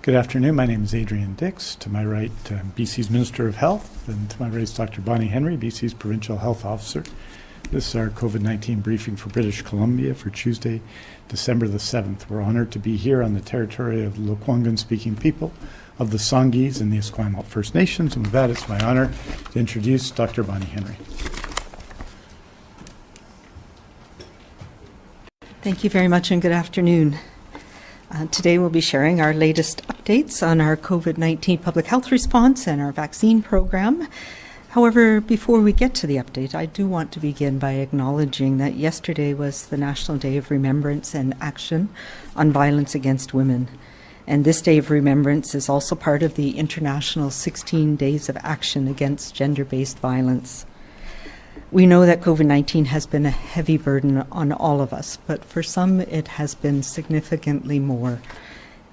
Good afternoon. My name is Adrian Dix. To my right, BC's Minister of Health, and to my right is Dr. Bonnie Henry, BC's Provincial Health Officer. This is our COVID-19 briefing for British Columbia for Tuesday, December the 7th. We're honored to be here on the territory of the Lekwungen-speaking people of the Songhees and the Esquimalt First Nations, and with that, it's my honor to introduce Dr. Bonnie Henry. Thank you very much and good afternoon. Today we'll be sharing our latest updates on our COVID-19 public health response and our vaccine program. However, before we get to the update, I do want to begin by acknowledging that yesterday was the National Day of Remembrance and Action on Violence Against Women. And this Day of Remembrance is also part of the International 16 Days of Action Against Gender-Based Violence. We know that COVID-19 has been a heavy burden on all of us, but for some it has been significantly more.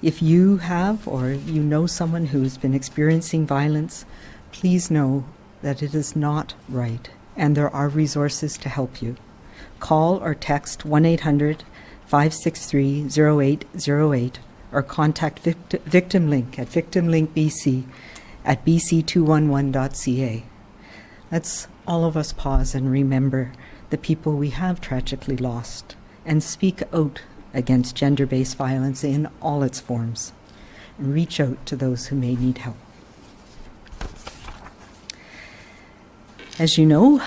If you have or you know someone who's been experiencing violence, please know that it is not right and there are resources to help you. Call or text 1-800-563-0808 or contact Victim Link at victimlinkbc at bc211.ca. Let's all of us pause and remember the people we have tragically lost and speak out against gender-based violence in all its forms. And reach out to those who may need help. As you know,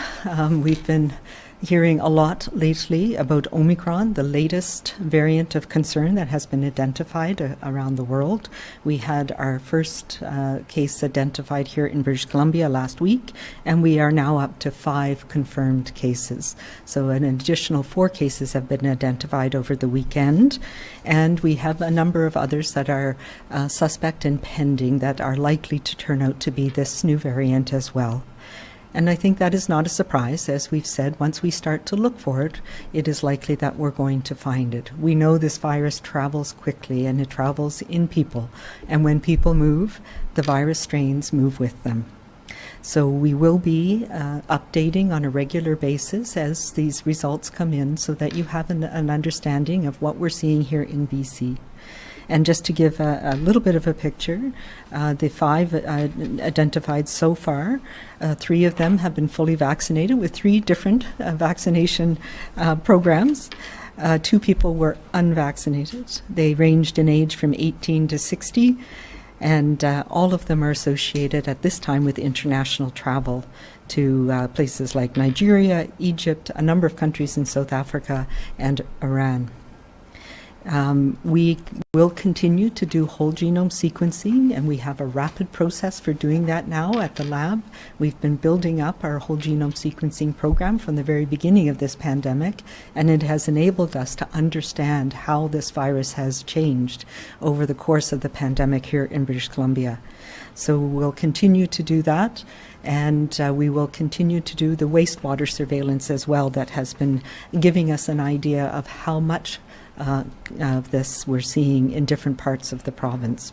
we've been hearing a lot lately about Omicron, the latest variant of concern that has been identified around the world. We had our first case identified here in British Columbia last week, and we are now up to 5 confirmed cases. So an additional 4 cases have been identified over the weekend, and we have a number of others that are suspect and pending that are likely to turn out to be this new variant as well. And I think that is not a surprise. As we've said, once we start to look for it, it is likely that we're going to find it. We know this virus travels quickly and it travels in people. And when people move, the virus strains move with them. So we will be updating on a regular basis as these results come in so that you have an understanding of what we're seeing here in BC. And just to give a little bit of a picture, the 5 identified so far, 3 of them have been fully vaccinated with 3 different vaccination programs. 2 people were unvaccinated. They ranged in age from 18 to 60, and all of them are associated at this time with international travel to places like Nigeria, Egypt, a number of countries in South Africa, and Iran. We will continue to do whole genome sequencing, and we have a rapid process for doing that now at the lab. We've been building up our whole genome sequencing program from the very beginning of this pandemic, and it has enabled us to understand how this virus has changed over the course of the pandemic here in British Columbia. So we'll continue to do that, and we will continue to do the wastewater surveillance as well that has been giving us an idea of how much of this we're seeing in different parts of the province.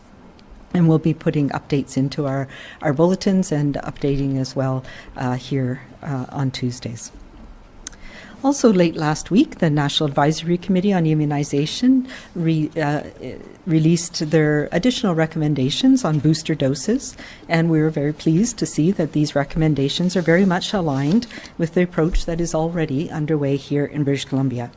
And we'll be putting updates into our bulletins and updating as well here on Tuesdays. Also late last week, the National Advisory Committee on Immunization released their additional recommendations on booster doses, and we were very pleased to see that these recommendations are very much aligned with the approach that is already underway here in British Columbia.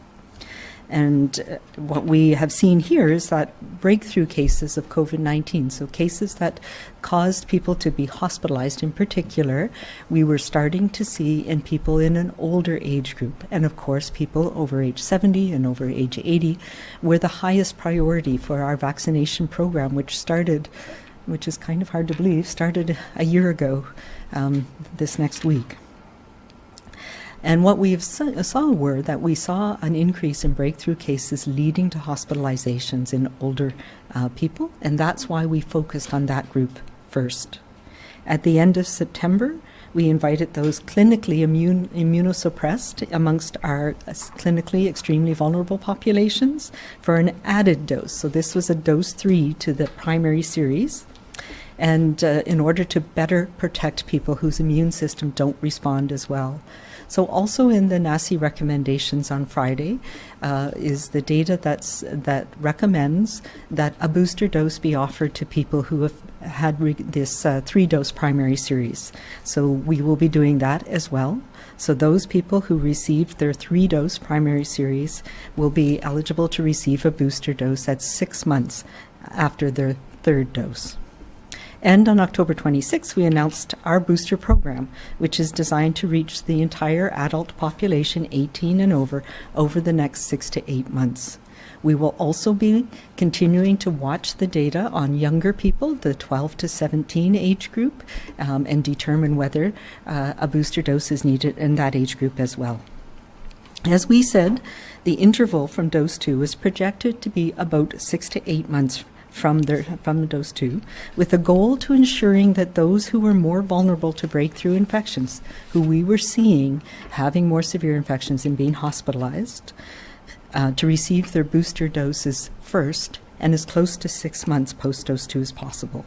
And what we have seen here is that breakthrough cases of COVID-19, so cases that caused people to be hospitalized in particular, we were starting to see in people in an older age group. And of course, people over age 70 and over age 80 were the highest priority for our vaccination program, which is kind of hard to believe, started a year ago this next week. And what we saw were that we saw an increase in breakthrough cases leading to hospitalizations in older people, and that's why we focused on that group first. At the end of September, we invited those clinically immunosuppressed amongst our clinically extremely vulnerable populations for an added dose. So this was a dose 3 to the primary series. And in order to better protect people whose immune system don't respond as well. So also in the NACI recommendations on Friday is the data that recommends that a booster dose be offered to people who have had this 3-dose primary series. So we will be doing that as well. So those people who received their 3-dose primary series will be eligible to receive a booster dose at 6 months after their 3rd dose. And on October 26th, we announced our booster program, which is designed to reach the entire adult population 18 and over the next 6 to 8 months. We will also be continuing to watch the data on younger people, the 12 to 17 age group, and determine whether a booster dose is needed in that age group as well. As we said, the interval from dose 2 is projected to be about 6 to 8 months from the dose 2, with a goal to ensuring that those who were more vulnerable to breakthrough infections, who we were seeing having more severe infections and being hospitalized, to receive their booster doses first and as close to 6 months post-dose 2 as possible.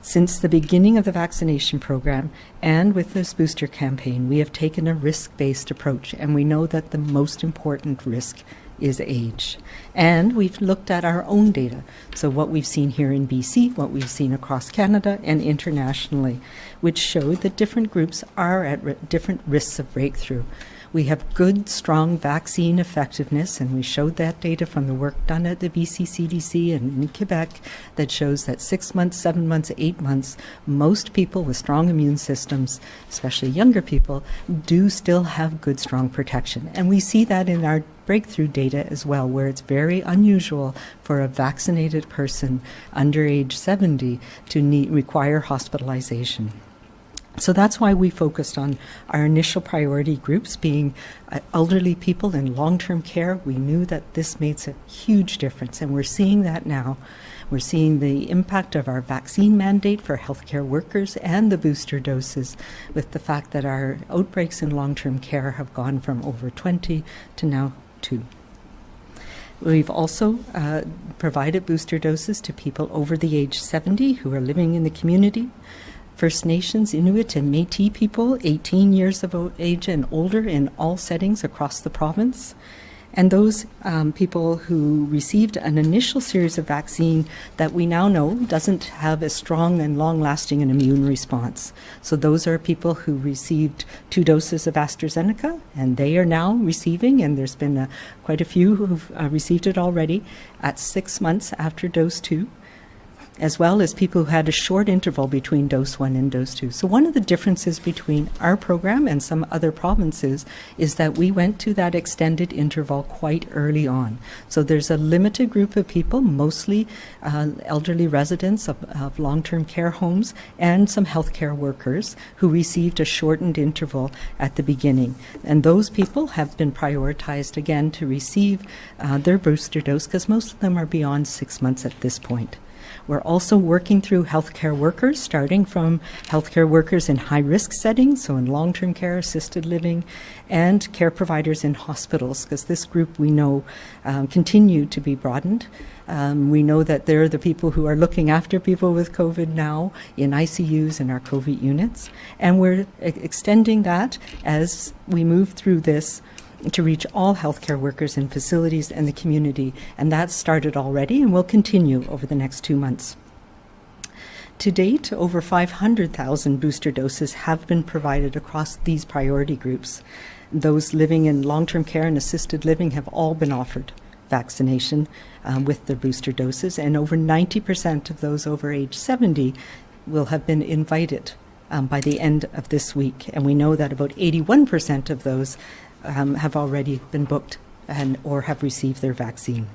Since the beginning of the vaccination program and with this booster campaign, we have taken a risk-based approach, and we know that the most important risk is age. And we've looked at our own data, so what we've seen here in BC, what we've seen across Canada and internationally, which showed that different groups are at different risks of breakthrough. We have good, strong vaccine effectiveness, and we showed that data from the work done at the BC CDC and in Quebec that shows that 6 months, 7 months, 8 months, most people with strong immune systems, especially younger people, do still have good, strong protection. And we see that in our breakthrough data as well, where it's very unusual for a vaccinated person under age 70 to require hospitalization. So that's why we focused on our initial priority groups being elderly people in long-term care. We knew that this makes a huge difference, and we're seeing that now. We're seeing the impact of our vaccine mandate for healthcare workers and the booster doses, with the fact that our outbreaks in long-term care have gone from over 20 to now 2. We've also provided booster doses to people over the age 70 who are living in the community. First Nations, Inuit, and Métis people, 18 years of age and older in all settings across the province. And those people who received an initial series of vaccine that we now know doesn't have a strong and long-lasting immune response. So those are people who received 2 doses of AstraZeneca, and they are now receiving, and there's been quite a few who've received it already, at 6 months after dose 2. As well as people who had a short interval between dose 1 and dose 2. So one of the differences between our program and some other provinces is that we went to that extended interval quite early on. So there's a limited group of people, mostly elderly residents of long-term care homes and some healthcare workers who received a shortened interval at the beginning. And those people have been prioritized again to receive their booster dose because most of them are beyond 6 months at this point. We're also working through healthcare workers, starting from healthcare workers in high-risk settings, so in long-term care, assisted living, and care providers in hospitals, because this group we know continue to be broadened. We know that they're the people who are looking after people with COVID now in ICUs and our COVID units, and we're extending that as we move through this to reach all healthcare workers in facilities and the community, and that started already and will continue over the next 2 months. To date, over 500,000 booster doses have been provided across these priority groups. Those living in long-term care and assisted living have all been offered vaccination with their booster doses, and over 90% of those over age 70 will have been invited by the end of this week, and we know that about 81% of those have already been booked or have received their vaccine.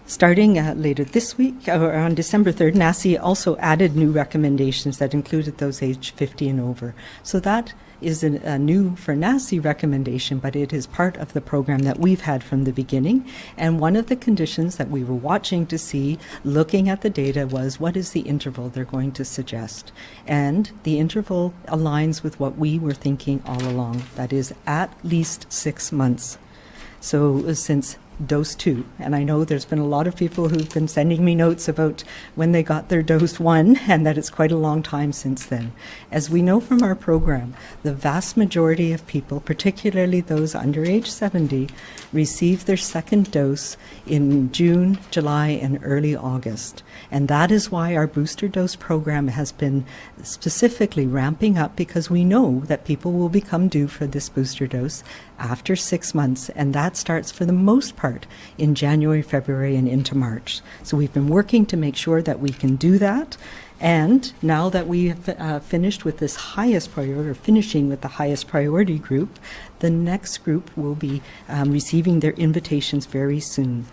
Starting later this week, or on December 3rd, NACI also added new recommendations that included those aged 50 and over. So that is a new for NACI recommendation, but it is part of the program that we've had from the beginning. And one of the conditions that we were watching to see, looking at the data, was what is the interval they're going to suggest? And the interval aligns with what we were thinking all along, that is at least 6 months. So since dose 2. And I know there's been a lot of people who've been sending me notes about when they got their dose 1 and that it's quite a long time since then. As we know from our program, the vast majority of people, particularly those under age 70, receive their second dose in June, July, and early August. And that is why our booster dose program has been specifically ramping up, because we know that people will become due for this booster dose after 6 months, and that starts for the most part in January, February, and into March. So we've been working to make sure that we can do that. And now that we have finished with this highest priority, or finishing with the highest priority group, the next group will be receiving their invitations very soon.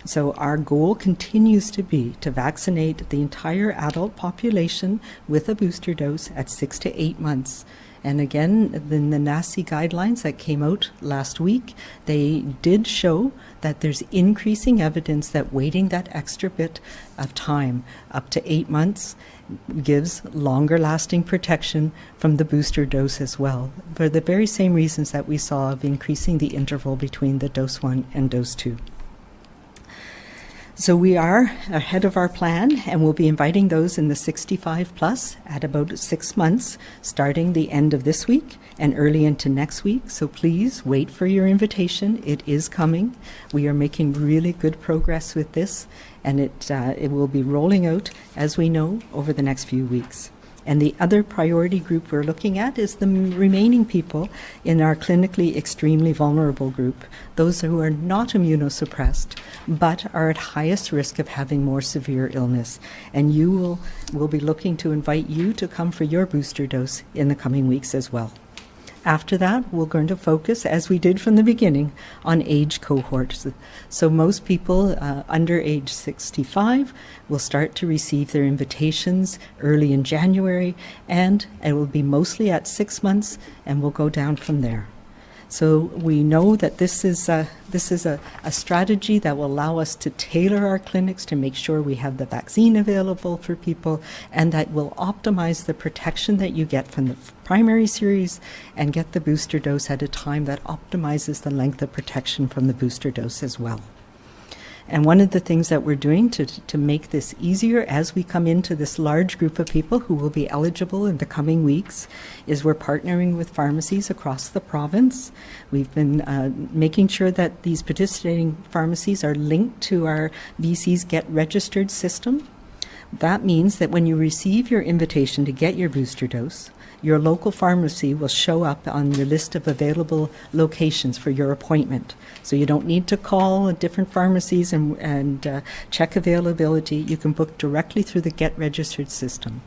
So our goal continues to be to vaccinate the entire adult population with a booster dose at 6 to 8 months. And again, in the NACI guidelines that came out last week, they did show that there's increasing evidence that waiting that extra bit of time, up to 8 months, gives longer lasting protection from the booster dose as well, for the very same reasons that we saw of increasing the interval between the dose 1 and dose 2. So we are ahead of our plan, and we'll be inviting those in the 65 plus at about 6 months, starting the end of this week and early into next week. So please wait for your invitation. It is coming. We are making really good progress with this, and it will be rolling out, as we know, over the next few weeks. And the other priority group we're looking at is the remaining people in our clinically extremely vulnerable group, those who are not immunosuppressed but are at highest risk of having more severe illness. And we'll be looking to invite you to come for your booster dose in the coming weeks as well. After that, we're going to focus, as we did from the beginning, on age cohorts. So most people under age 65 will start to receive their invitations early in January, and it will be mostly at 6 months, and we'll go down from there. So we know that this is a strategy that will allow us to tailor our clinics to make sure we have the vaccine available for people, and that will optimize the protection that you get from the primary series and get the booster dose at a time that optimizes the length of protection from the booster dose as well. And one of the things that we're doing to make this easier as we come into this large group of people who will be eligible in the coming weeks is we're partnering with pharmacies across the province. We've been making sure that these participating pharmacies are linked to our BC's Get Registered system. That means that when you receive your invitation to get your booster dose, your local pharmacy will show up on your list of available locations for your appointment. So you don't need to call different pharmacies and check availability. You can book directly through the Get Registered system.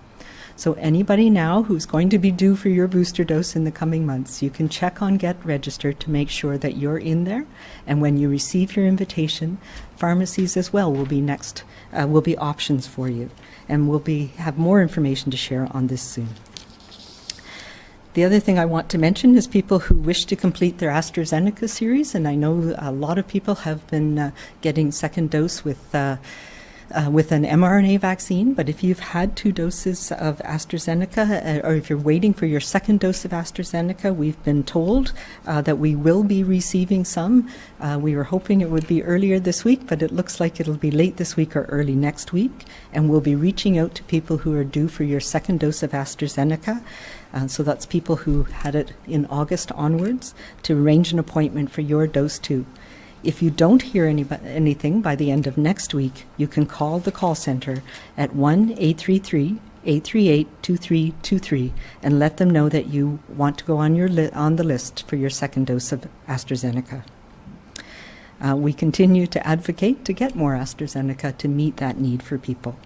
So anybody now who's going to be due for your booster dose in the coming months, you can check on Get Registered to make sure that you're in there. And when you receive your invitation, pharmacies as well will be options for you. And we'll have more information to share on this soon. The other thing I want to mention is people who wish to complete their AstraZeneca series, and I know a lot of people have been getting second dose with an mRNA vaccine, but if you've had 2 doses of AstraZeneca, or if you're waiting for your second dose of AstraZeneca, we've been told that we will be receiving some. We were hoping it would be earlier this week, but it looks like it'll be late this week or early next week, and we'll be reaching out to people who are due for your second dose of AstraZeneca. So that's people who had it in August onwards, to arrange an appointment for your dose 2. If you don't hear anything by the end of next week, you can call the call center at 1-833-838-2323 and let them know that you want to go on the list for your second dose of AstraZeneca. We continue to advocate to get more AstraZeneca to meet that need for people.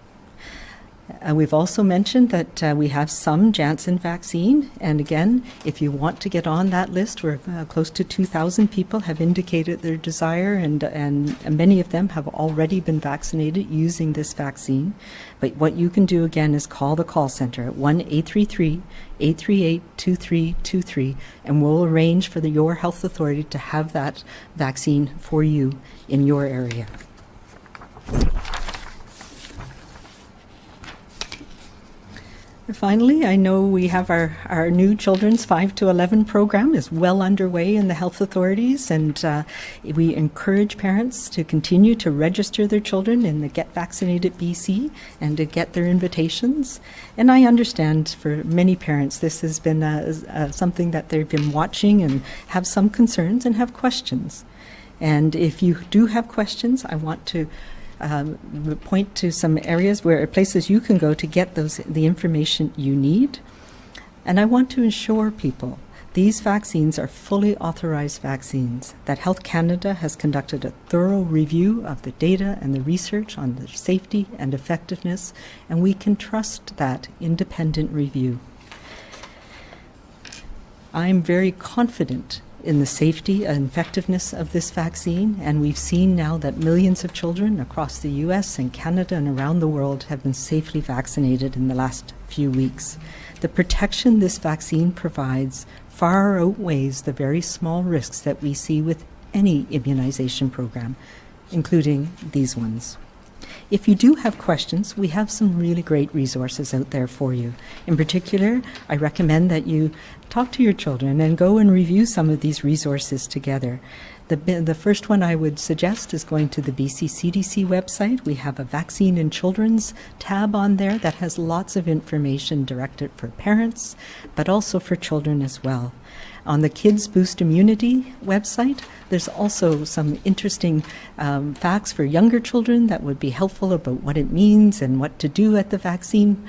We've also mentioned that we have some Janssen vaccine, and again, if you want to get on that list, where close to 2,000 people have indicated their desire, and many of them have already been vaccinated using this vaccine. But what you can do again is call the call center at 1-833-838-2323, and we'll arrange for your health authority to have that vaccine for you in your area. Finally, I know we have our new children's 5 to 11 program is well underway in the health authorities, and we encourage parents to continue to register their children in the Get Vaccinated BC and to get their invitations. And I understand for many parents this has been something that they've been watching and have some concerns and have questions. And if you do have questions, I want to point to some places you can go to get the information you need. And I want to assure people these vaccines are fully authorized vaccines, that Health Canada has conducted a thorough review of the data and the research on their safety and effectiveness, and we can trust that independent review. I'm very confident in the safety and effectiveness of this vaccine, and we've seen now that millions of children across the US and Canada and around the world have been safely vaccinated in the last few weeks. The protection this vaccine provides far outweighs the very small risks that we see with any immunization program, including these ones. If you do have questions, we have some really great resources out there for you. In particular, I recommend that you talk to your children and go and review some of these resources together. The first one I would suggest is going to the BC CDC website. We have a Vaccine in Children's tab on there that has lots of information directed for parents, but also for children as well. On the Kids Boost Immunity website, there's also some interesting facts for younger children that would be helpful about what it means and what to do at the vaccine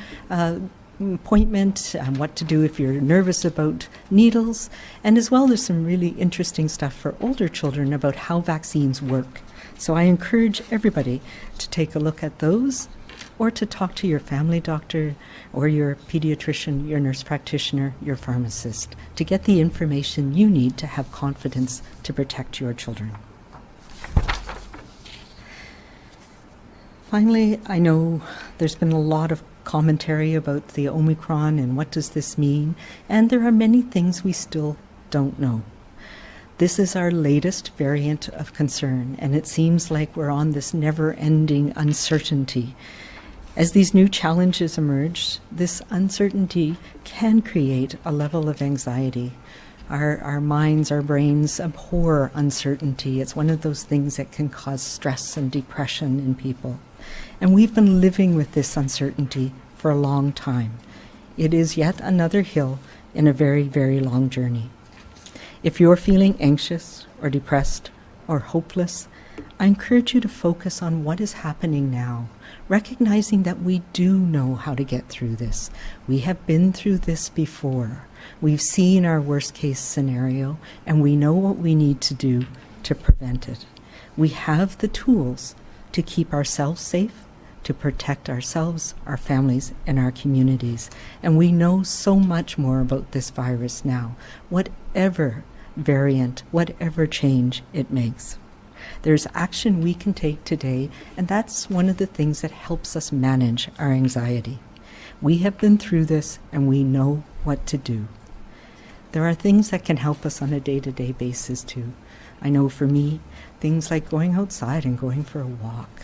appointment, and what to do if you're nervous about needles. And as well, there's some really interesting stuff for older children about how vaccines work. So I encourage everybody to take a look at those, or to talk to your family doctor or your pediatrician, your nurse practitioner, your pharmacist, to get the information you need to have confidence to protect your children. Finally, I know there's been a lot of commentary about the Omicron and what does this mean, and there are many things we still don't know. This is our latest variant of concern, and it seems like we're on this never-ending uncertainty. As these new challenges emerge, this uncertainty can create a level of anxiety. Our minds, our brains abhor uncertainty. It's one of those things that can cause stress and depression in people. And we've been living with this uncertainty for a long time. It is yet another hill in a very, very long journey. If you're feeling anxious or depressed or hopeless, I encourage you to focus on what is happening now, recognizing that we do know how to get through this. We have been through this before. We've seen our worst case scenario, and we know what we need to do to prevent it. We have the tools to keep ourselves safe, to protect ourselves, our families, and our communities. And we know so much more about this virus now, whatever variant, whatever change it makes. There's action we can take today, and that's one of the things that helps us manage our anxiety. We have been through this, and we know what to do. There are things that can help us on a day-to-day basis, too. I know for me, things like going outside and going for a walk,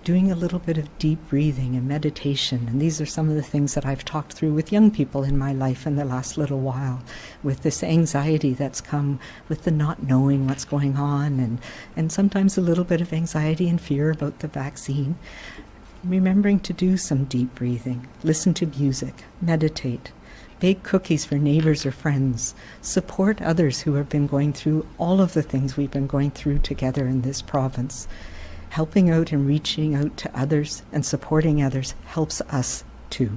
doing a little bit of deep breathing and meditation, and these are some of the things that I've talked through with young people in my life in the last little while, with this anxiety that's come with the not knowing what's going on, and sometimes a little bit of anxiety and fear about the vaccine. Remembering to do some deep breathing, listen to music, meditate, bake cookies for neighbors or friends, support others who have been going through all of the things we've been going through together in this province. Helping out and reaching out to others and supporting others helps us too.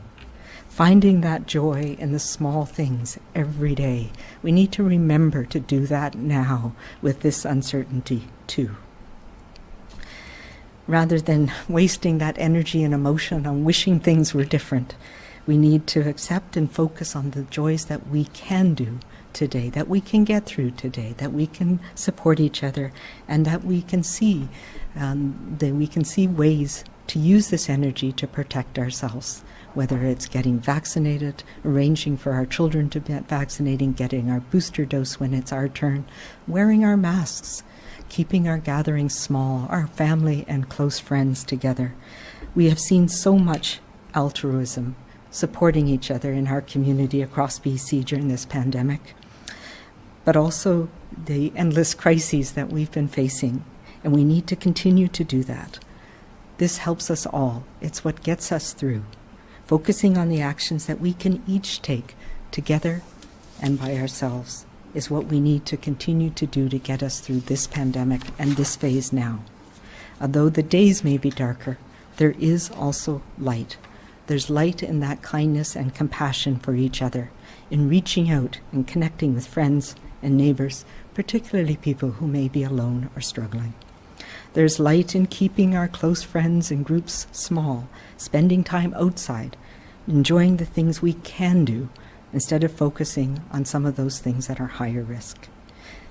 Finding that joy in the small things every day. We need to remember to do that now with this uncertainty too. Rather than wasting that energy and emotion on wishing things were different, we need to accept and focus on the joys that we can do today, that we can get through today, that we can support each other, and that we can see ways to use this energy to protect ourselves, whether it's getting vaccinated, arranging for our children to get vaccinated, getting our booster dose when it's our turn, wearing our masks, keeping our gatherings small, our family and close friends together. We have seen so much altruism, supporting each other in our community across BC during this pandemic, but also the endless crises that we've been facing, and we need to continue to do that. This helps us all. It's what gets us through. Focusing on the actions that we can each take together and by ourselves is what we need to continue to do to get us through this pandemic and this phase now. Although the days may be darker, there is also light. There's light in that kindness and compassion for each other, in reaching out and connecting with friends and neighbors, particularly people who may be alone or struggling. There's light in keeping our close friends and groups small, spending time outside, enjoying the things we can do instead of focusing on some of those things that are higher risk.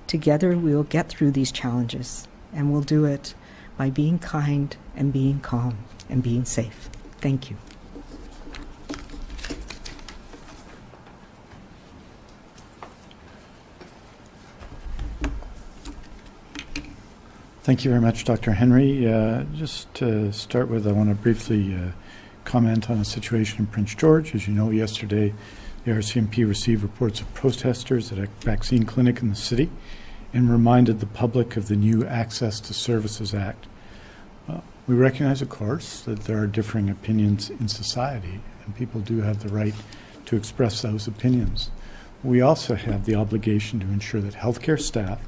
Together we will get through these challenges, and we'll do it by being kind and being calm and being safe. Thank you. Thank you very much, Dr. Henry. Just to start with, I want to briefly comment on a situation in Prince George. As you know, yesterday the RCMP received reports of protesters at a vaccine clinic in the city and reminded the public of the new Access to Services Act. We recognize, of course, that there are differing opinions in society, and people do have the right to express those opinions. We also have the obligation to ensure that healthcare staff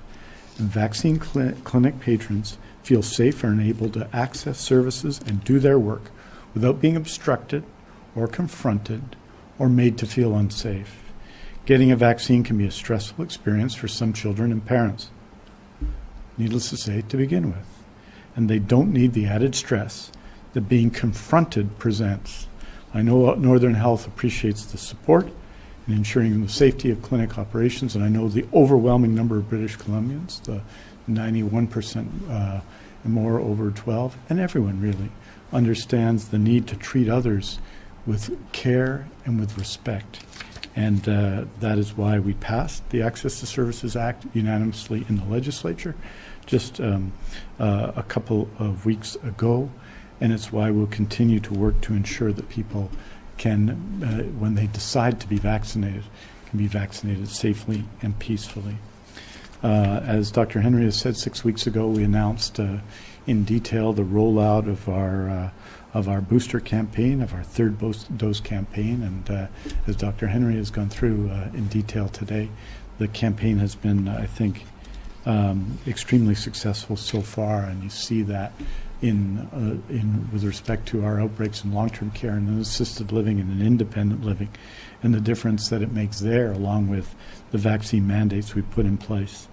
and vaccine clinic patrons feel safe and able to access services and do their work without being obstructed or confronted or made to feel unsafe. Getting a vaccine can be a stressful experience for some children and parents, needless to say, to begin with. And they don't need the added stress that being confronted presents. I know Northern Health appreciates the support in ensuring the safety of clinic operations, and I know the overwhelming number of British Columbians, the 91% and more over 12, and everyone really understands the need to treat others with care and with respect. And that is why we passed the Access to Services Act unanimously in the legislature just a couple of weeks ago, and it's why we'll continue to work to ensure that people can, when they decide to be vaccinated, can be vaccinated safely and peacefully. As Dr. Henry has said, 6 weeks ago, we announced in detail the rollout of our booster campaign, of our third dose campaign, and as Dr. Henry has gone through in detail today, the campaign has been, I think, extremely successful so far, and you see that in with respect to our outbreaks in long-term care and in assisted living and in independent living, and the difference that it makes there, along with the vaccine mandates we put in place.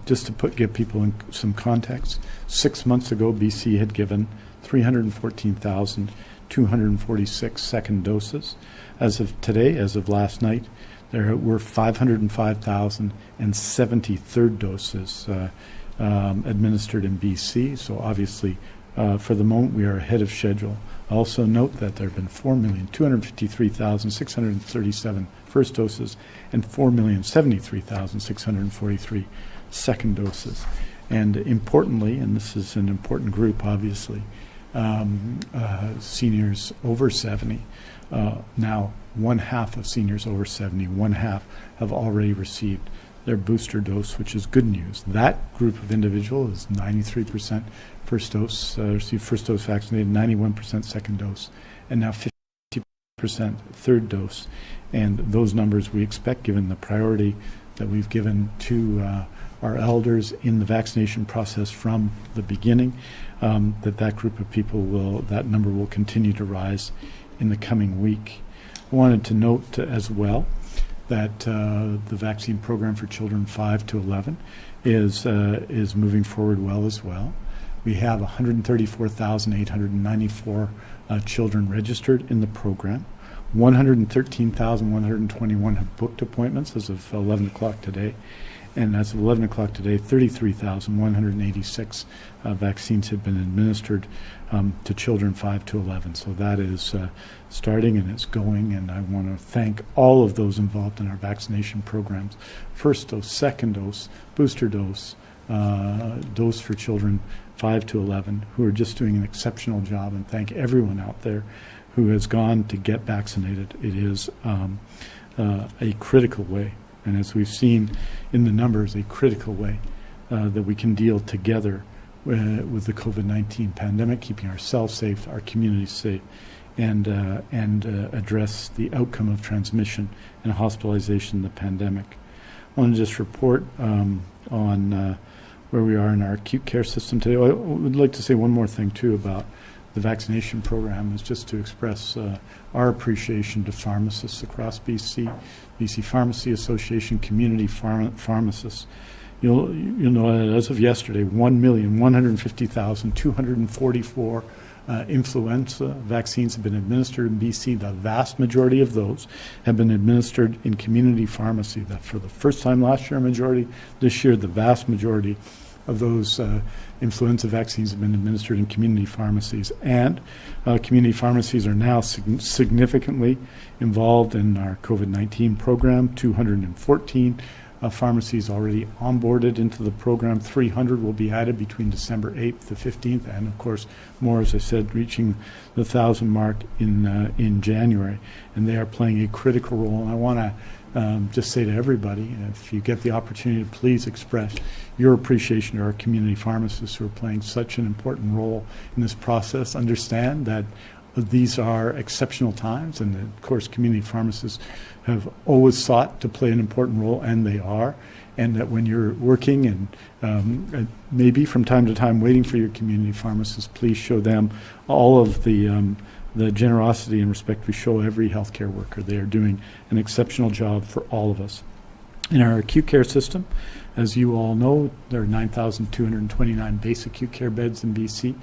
Just to give people some context, 6 months ago, BC had given 314,246 second doses. As of today, as of last night, there were 505,070 third doses administered in BC. So obviously, for the moment, we are ahead of schedule. Also note that there have been 4,253,637 first doses and 4,073,643 second doses. And importantly, and this is an important group, obviously, seniors over 70. Now, one half of seniors over 70, one half have already received their booster dose, which is good news. That group of individuals is 93% first dose, received first dose vaccinated, 91% second dose, and now 50% third dose. And those numbers we expect, given the priority that we've given to our elders in the vaccination process from the beginning, that group of people that number will continue to rise in the coming week. I wanted to note as well that the vaccine program for children 5 to 11 is moving forward well as well. We have 134,894 children registered in the program. 113,121 have booked appointments as of 11 o'clock today. And as of 11 o'clock today, 33,186 vaccines have been administered to children 5 to 11. So that is starting and it's going, and I want to thank all of those involved in our vaccination programs. First dose, second dose, booster dose, dose for children 5 to 11, who are just doing an exceptional job, and thank everyone out there who has gone to get vaccinated. It is a critical way, and as we've seen in the numbers, a critical way that we can deal together with the COVID-19 pandemic, keeping ourselves safe, our communities safe, and address the outcome of transmission and hospitalization in the pandemic. I want to just report on where we are in our acute care system today. I would like to say one more thing, too, about the vaccination program, is just to express our appreciation to pharmacists across BC, BC Pharmacy Association, community pharmacists. You'll know that as of yesterday, 1,150,244 influenza vaccines have been administered in BC. The vast majority of those have been administered in community pharmacy. That for the first time last year, a majority. This year, the vast majority of those influenza vaccines have been administered in community pharmacies. And community pharmacies are now significantly involved in our COVID-19 program. 214 pharmacies already onboarded into the program. 300 will be added between December 8th to 15th, and of course more, as I said, reaching the 1,000 mark in January. And they are playing a critical role. And I want to just say to everybody, if you get the opportunity, to please express your appreciation to our community pharmacists who are playing such an important role in this process. Understand that these are exceptional times, and of course community pharmacists have always sought to play an important role, and they are, and that when you're working and maybe from time to time waiting for your community pharmacists, please show them all of the generosity and respect we show every healthcare worker. They are doing an exceptional job for all of us. In our acute care system, as you all know, there are 9,229 base acute care beds in BC.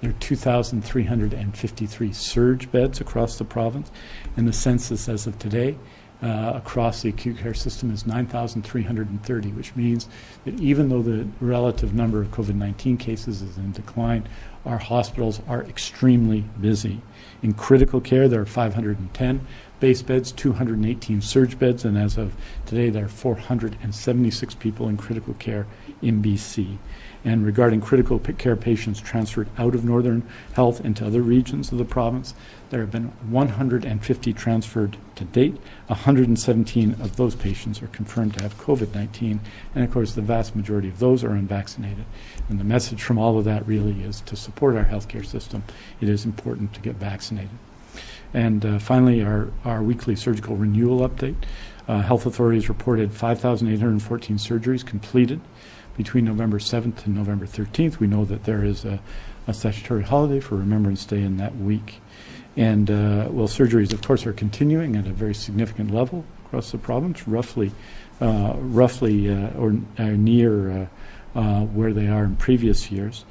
There are 2,353 surge beds across the province, and the census as of today across the acute care system is 9,330, which means that even though the relative number of COVID-19 cases is in decline, our hospitals are extremely busy. In critical care, there are 510 base beds, 218 surge beds, and as of today, there are 476 people in critical care in BC. And regarding critical care patients transferred out of Northern Health into other regions of the province, there have been 150 transferred to date. 117 of those patients are confirmed to have COVID-19, and of course the vast majority of those are unvaccinated. And the message from all of that really is to support our healthcare system. It is important to get vaccinated. And finally, our weekly surgical renewal update. Health authorities reported 5,814 surgeries completed between November 7th and November 13th. We know that there is a statutory holiday for Remembrance Day in that week. And well, surgeries, of course, are continuing at a very significant level across the province, roughly or near where they are in previous years.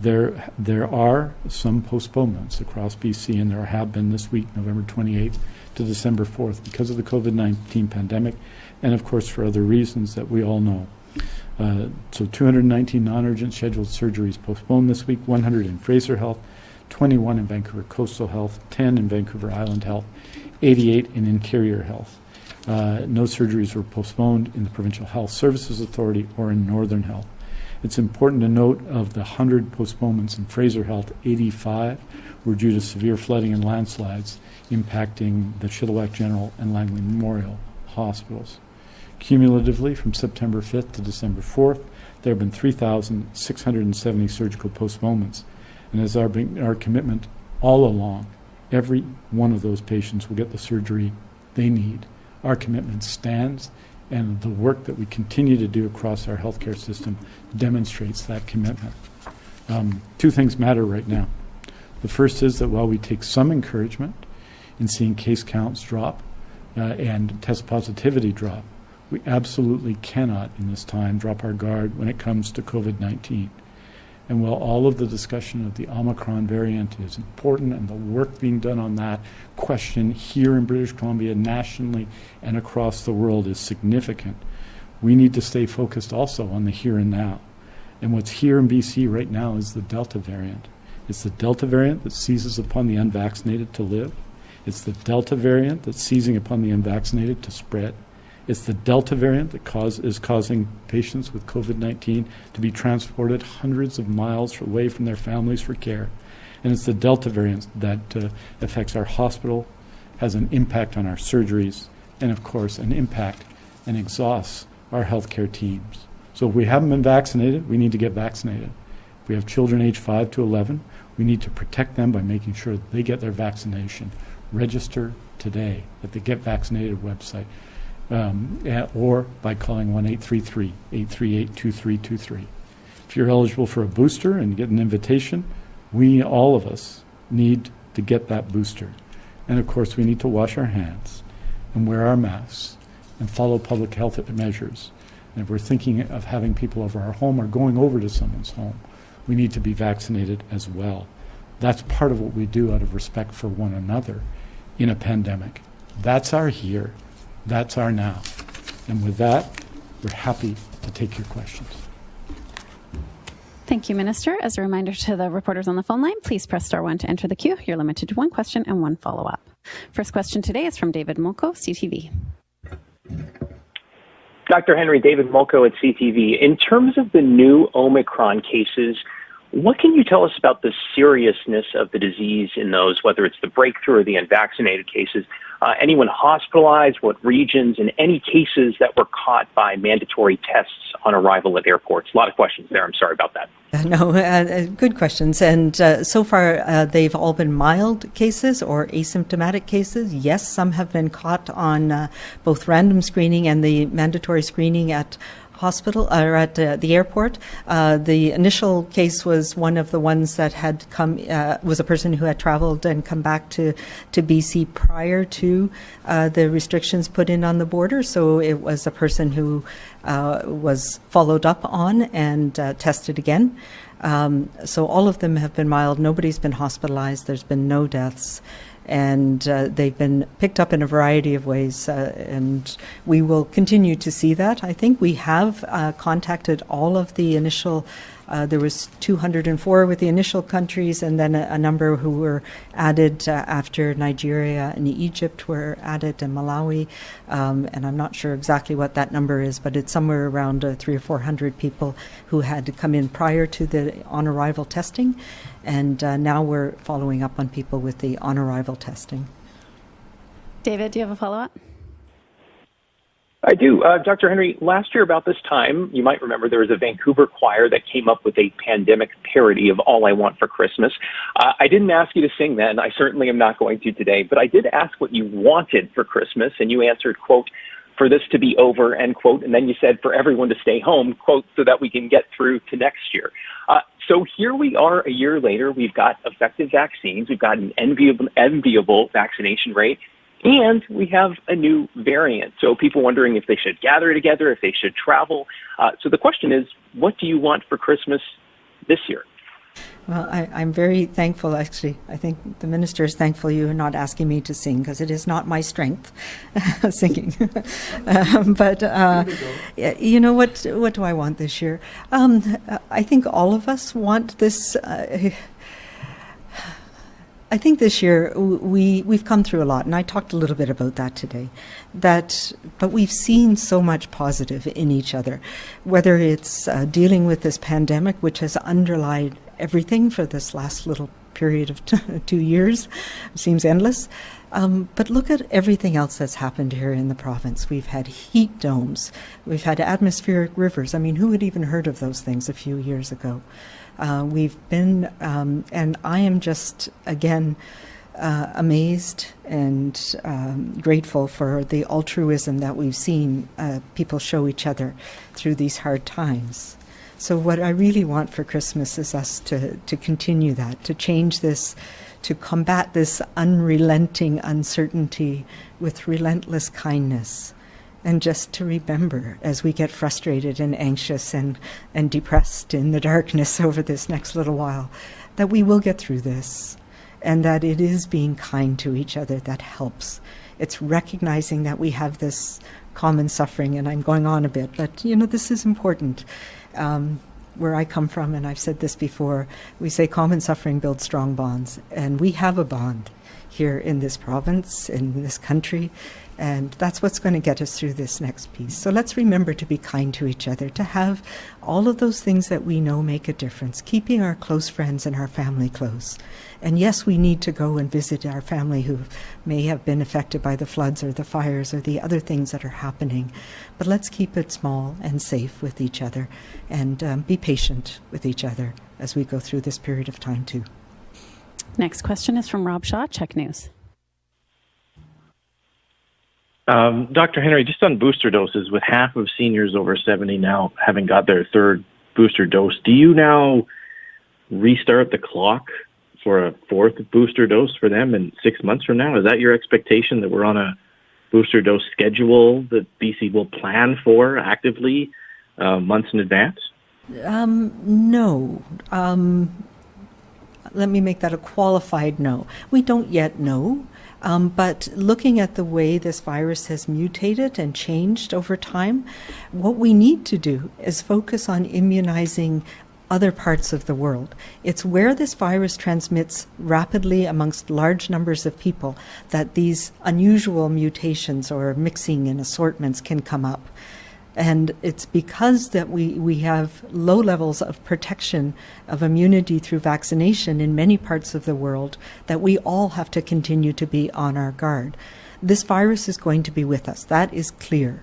There are some postponements across BC, and there have been this week, November 28th to December 4th, because of the COVID-19 pandemic, and of course for other reasons that we all know. So 219 non-urgent scheduled surgeries postponed this week, 100 in Fraser Health, 21 in Vancouver Coastal Health, 10 in Vancouver Island Health, 88 in Interior Health. No surgeries were postponed in the Provincial Health Services Authority or in Northern Health. It's important to note of the 100 postponements in Fraser Health, 85 were due to severe flooding and landslides impacting the Chilliwack General and Langley Memorial Hospitals. Cumulatively, from September 5th to December 4th, there have been 3,670 surgical postponements. And as our commitment all along, every one of those patients will get the surgery they need. Our commitment stands, and the work that we continue to do across our healthcare system demonstrates that commitment. Two things matter right now. The first is that while we take some encouragement in seeing case counts drop and test positivity drop, we absolutely cannot in this time drop our guard when it comes to COVID-19. And while all of the discussion of the Omicron variant is important and the work being done on that question here in British Columbia, nationally and across the world is significant, we need to stay focused also on the here and now. And what's here in BC right now is the Delta variant. It's the Delta variant that seizes upon the unvaccinated to live. It's the Delta variant that's seizing upon the unvaccinated to spread. It's the Delta variant that is causing patients with COVID-19 to be transported hundreds of miles away from their families for care. And it's the Delta variant that affects our hospital, has an impact on our surgeries, and of course an impact and exhausts our healthcare teams. So if we haven't been vaccinated, we need to get vaccinated. If we have children aged 5 to 11, we need to protect them by making sure that they get their vaccination. Register today at the Get Vaccinated website or by calling 1-833-838-2323. If you're eligible for a booster and get an invitation, all of us need to get that booster. And of course, we need to wash our hands and wear our masks and follow public health measures. And if we're thinking of having people over our home or going over to someone's home, we need to be vaccinated as well. That's part of what we do out of respect for one another in a pandemic. That's our here. That's our now. And with that, we're happy to take your questions. Thank you, Minister. As a reminder to the reporters on the phone line, please press *1 to enter the queue. You're limited to one question and one follow-up. First question today is from David Molko, CTV. Dr. Henry, David Molko at CTV. In terms of the new Omicron cases, what can you tell us about the seriousness of the disease in those, whether it's the breakthrough or the unvaccinated cases? Anyone hospitalized, what regions, and any cases that were caught by mandatory tests on arrival at airports? A lot of questions there. I'm sorry about that. No, good questions. And so far, they've all been mild cases or asymptomatic cases. Yes, some have been caught on both random screening and the mandatory screening at hospital or at the airport. The initial case was one of the ones that had come, was a person who had traveled and come back to BC prior to the restrictions put in on the border. So it was a person who was followed up on and tested again. So all of them have been mild. Nobody's been hospitalized. There's been no deaths. And they've been picked up in a variety of ways, and we will continue to see that. I think we have contacted all of the initial, there was 204 with the initial countries, and then a number who were added after Nigeria and Egypt were added, and Malawi, and I'm not sure exactly what that number is, but it's somewhere around 300 or 400 people who had to come in prior to the on-arrival testing. And now we're following up on people with the on-arrival testing. David, do you have a follow-up? I do. Dr. Henry, last year about this time, you might remember there was a Vancouver choir that came up with a pandemic parody of All I Want for Christmas. I didn't ask you to sing then. I certainly am not going to today. But I did ask what you wanted for Christmas, and you answered, quote, for this to be over, end quote. And then you said for everyone to stay home, quote, so that we can get through to next year. So here we are a year later. We've got effective vaccines. We've got an enviable vaccination rate. And we have a new variant. So people wondering if they should gather together, if they should travel. So the question is, what do you want for Christmas this year? Well, I'm very thankful, actually. I think the minister is thankful you are not asking me to sing, because it is not my strength, singing. But you know, what do I want this year? I think all of us want this. I think this year we've come through a lot, and I talked a little bit about that today. But we've seen so much positive in each other, whether it's dealing with this pandemic, which has underlined everything for this last little period of 2 years. It seems endless. But look at everything else that's happened here in the province. We've had heat domes. We've had atmospheric rivers. I mean, who had even heard of those things a few years ago? We've been, and I am just, again, amazed and grateful for the altruism that we've seen people show each other through these hard times. So what I really want for Christmas is us to continue that, to change this, to combat this unrelenting uncertainty with relentless kindness. And just to remember, as we get frustrated and anxious and depressed in the darkness over this next little while, that we will get through this, and that it is being kind to each other that helps. It's recognizing that we have this common suffering, and I'm going on a bit, but you know, this is important. Where I come from, and I've said this before, we say common suffering builds strong bonds, and we have a bond here in this province, in this country, And that's what's going to get us through this next piece. So let's remember to be kind to each other, to have all of those things that we know make a difference, keeping our close friends and our family close. And yes, we need to go and visit our family who may have been affected by the floods or the fires or the other things that are happening. But let's keep it small and safe with each other, and be patient with each other as we go through this period of time too. Next question is from Rob Shaw, Check News. Dr. Henry, just on booster doses, with half of seniors over 70 now having got their third booster dose, do you now restart the clock for a fourth booster dose for them in 6 months from now? Is that your expectation, that we're on a booster dose schedule that BC will plan for actively months in advance? No. Let me make that a qualified no. We don't yet know. But looking at the way this virus has mutated and changed over time, what we need to do is focus on immunizing other parts of the world. It's where this virus transmits rapidly amongst large numbers of people that these unusual mutations or mixing and assortments can come up. And it's because that we have low levels of protection of immunity through vaccination in many parts of the world that we all have to continue to be on our guard. This virus is going to be with us. That is clear.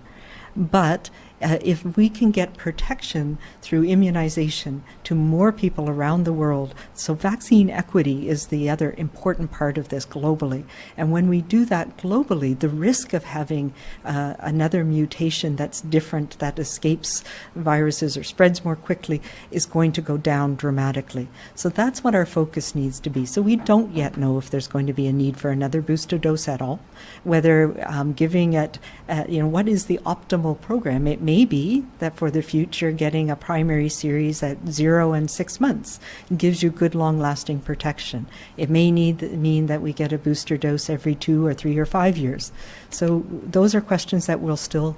But if we can get protection through immunization to more people around the world, so vaccine equity is the other important part of this globally. And when we do that globally, the risk of having another mutation that's different, that escapes viruses or spreads more quickly, is going to go down dramatically. So that's what our focus needs to be. So we don't yet know if there's going to be a need for another booster dose at all, whether giving it, what is the optimal program. It may be that for the future, getting a primary series at 0 and 6 months gives you good long-lasting protection. It may mean that we get a booster dose every 2 or 3 or 5 years. So those are questions that we'll still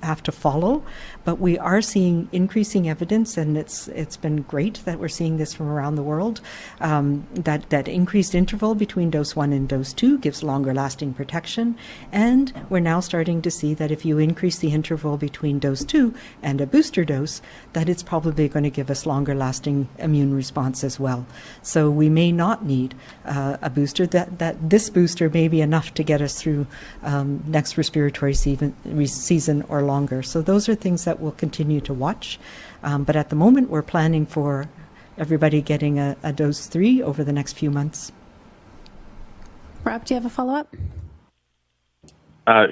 have to follow, but we are seeing increasing evidence, and it's been great that we're seeing this from around the world. That increased interval between dose 1 and dose 2 gives longer lasting protection, and we're now starting to see that if you increase the interval between dose 2 and a booster dose, that it's probably going to give us longer lasting immune response as well. So we may not need a booster. That this booster may be enough to get us through next respiratory season or longer. So those are things that we'll continue to watch. But at the moment, we're planning for everybody getting a dose 3 over the next few months. Rob, do you have a follow-up?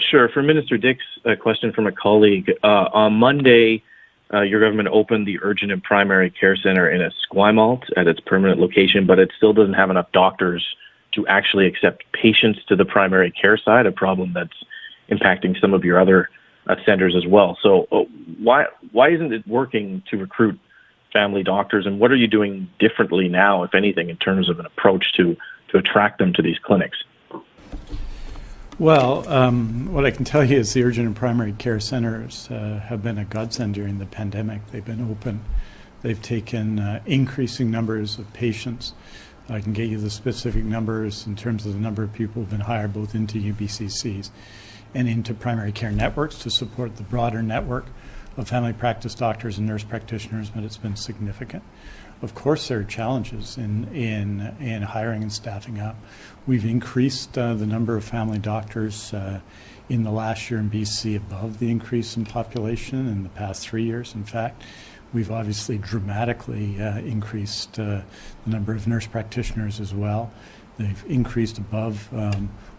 Sure. For Minister Dix, a question from a colleague. On Monday, your government opened the Urgent and Primary Care Centre in Esquimalt at its permanent location, but it still doesn't have enough doctors to actually accept patients to the primary care side, a problem that's impacting some of your other centers as well. So why isn't it working to recruit family doctors, and what are you doing differently now, if anything, in terms of an approach to attract them to these clinics? Well, what I can tell you is the urgent and primary care centers have been a godsend during the pandemic. They've been open. They've taken increasing numbers of patients. I can get you the specific numbers in terms of the number of people who've been hired both into UBCCs and into primary care networks to support the broader network of family practice doctors and nurse practitioners, but it's been significant. Of course, there are challenges in hiring and staffing up. We've increased the number of family doctors in the last year in BC above the increase in population in the past 3 years. In fact, we've obviously dramatically increased the number of nurse practitioners as well. They've increased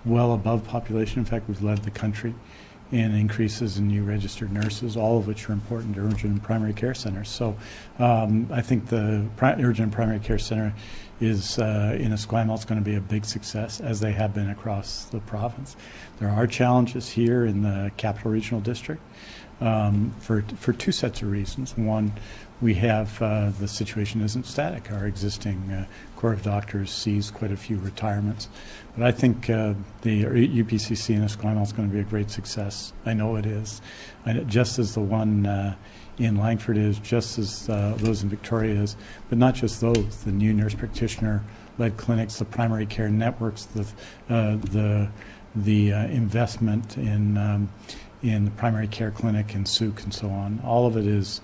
well above population. In fact, we've led the country in increases in new registered nurses, all of which are important to urgent and primary care centers. So I think the urgent and primary care center is in Esquimalt is going to be a big success, as they have been across the province. There are challenges here in the Capital Regional District for two sets of reasons. One, we have the situation isn't static. Our existing Corps of Doctors sees quite a few retirements. But I think the UPCC in Esquimalt is going to be a great success. I know it is. Just as the one in Langford is, just as those in Victoria is, but not just those. The new nurse practitioner-led clinics, the primary care networks, the the investment in the primary care clinic and SUC and so on. All of it is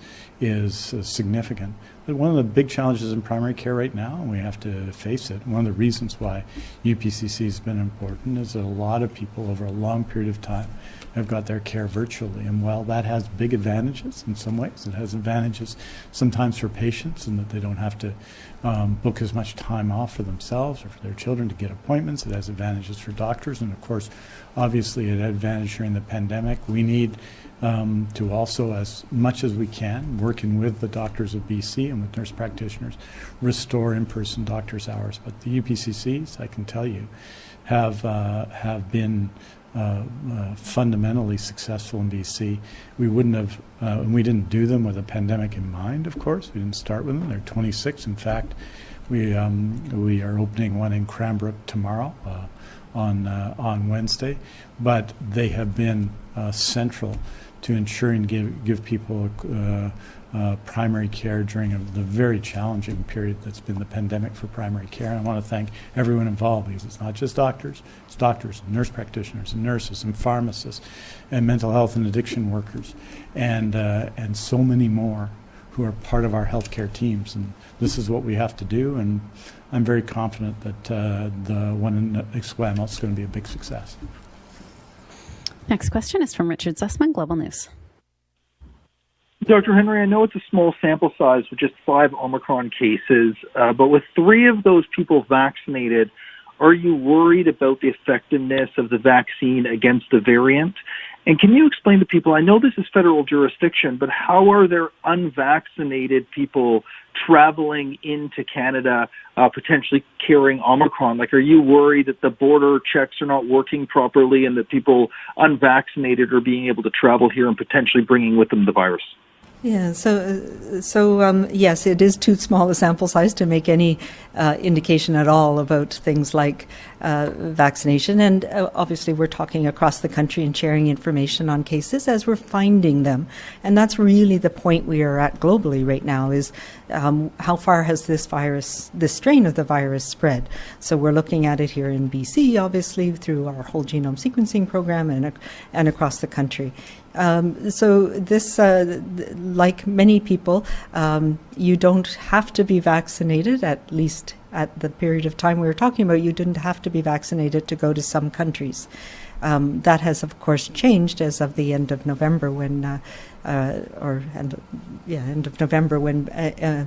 significant. But one of the big challenges in primary care right now, and we have to face it, one of the reasons why UPCC has been important is that a lot of people over a long period of time have got their care virtually. And while that has big advantages in some ways, it has advantages sometimes for patients in that they don't have to book as much time off for themselves or for their children to get appointments. It has advantages for doctors, and of course, obviously it had advantage during the pandemic. We need to also, as much as we can, working with the doctors of BC and with nurse practitioners, restore in-person doctors' hours. But the UPCCs, I can tell you, have been fundamentally successful in BC. We wouldn't have, and we didn't do them with a pandemic in mind, of course. We didn't start with them. They're 26. In fact, we are opening one in Cranbrook tomorrow on Wednesday. But they have been central to ensuring give people primary care during the very challenging period that's been the pandemic for primary care. And I want to thank everyone involved, because it's not just doctors, it's doctors, and nurse practitioners, and nurses, and pharmacists, and mental health and addiction workers, and so many more who are part of our healthcare teams. And this is what we have to do, and I'm very confident that the one in Esquimalt is going to be a big success. Next question is from Richard Zussman, Global News. Dr. Henry, I know it's a small sample size with just 5 Omicron cases, but with 3 of those people vaccinated, are you worried about the effectiveness of the vaccine against the variant? And can you explain to people, I know this is federal jurisdiction, but how are there unvaccinated people traveling into Canada potentially carrying Omicron? Like, are you worried that the border checks are not working properly and that people unvaccinated are being able to travel here and potentially bringing with them the virus? Yeah, so yes, it is too small a sample size to make any indication at all about things like vaccination. And obviously we're talking across the country and sharing information on cases as we're finding them. And that's really the point we are at globally right now, is how far has this strain of the virus spread? So we're looking at it here in BC, obviously, through our whole genome sequencing program and across the country. So this, like many people, you don't have to be vaccinated, at least at the period of time we were talking about. You didn't have to be vaccinated to go to some countries. That has, of course, changed as of the end of November when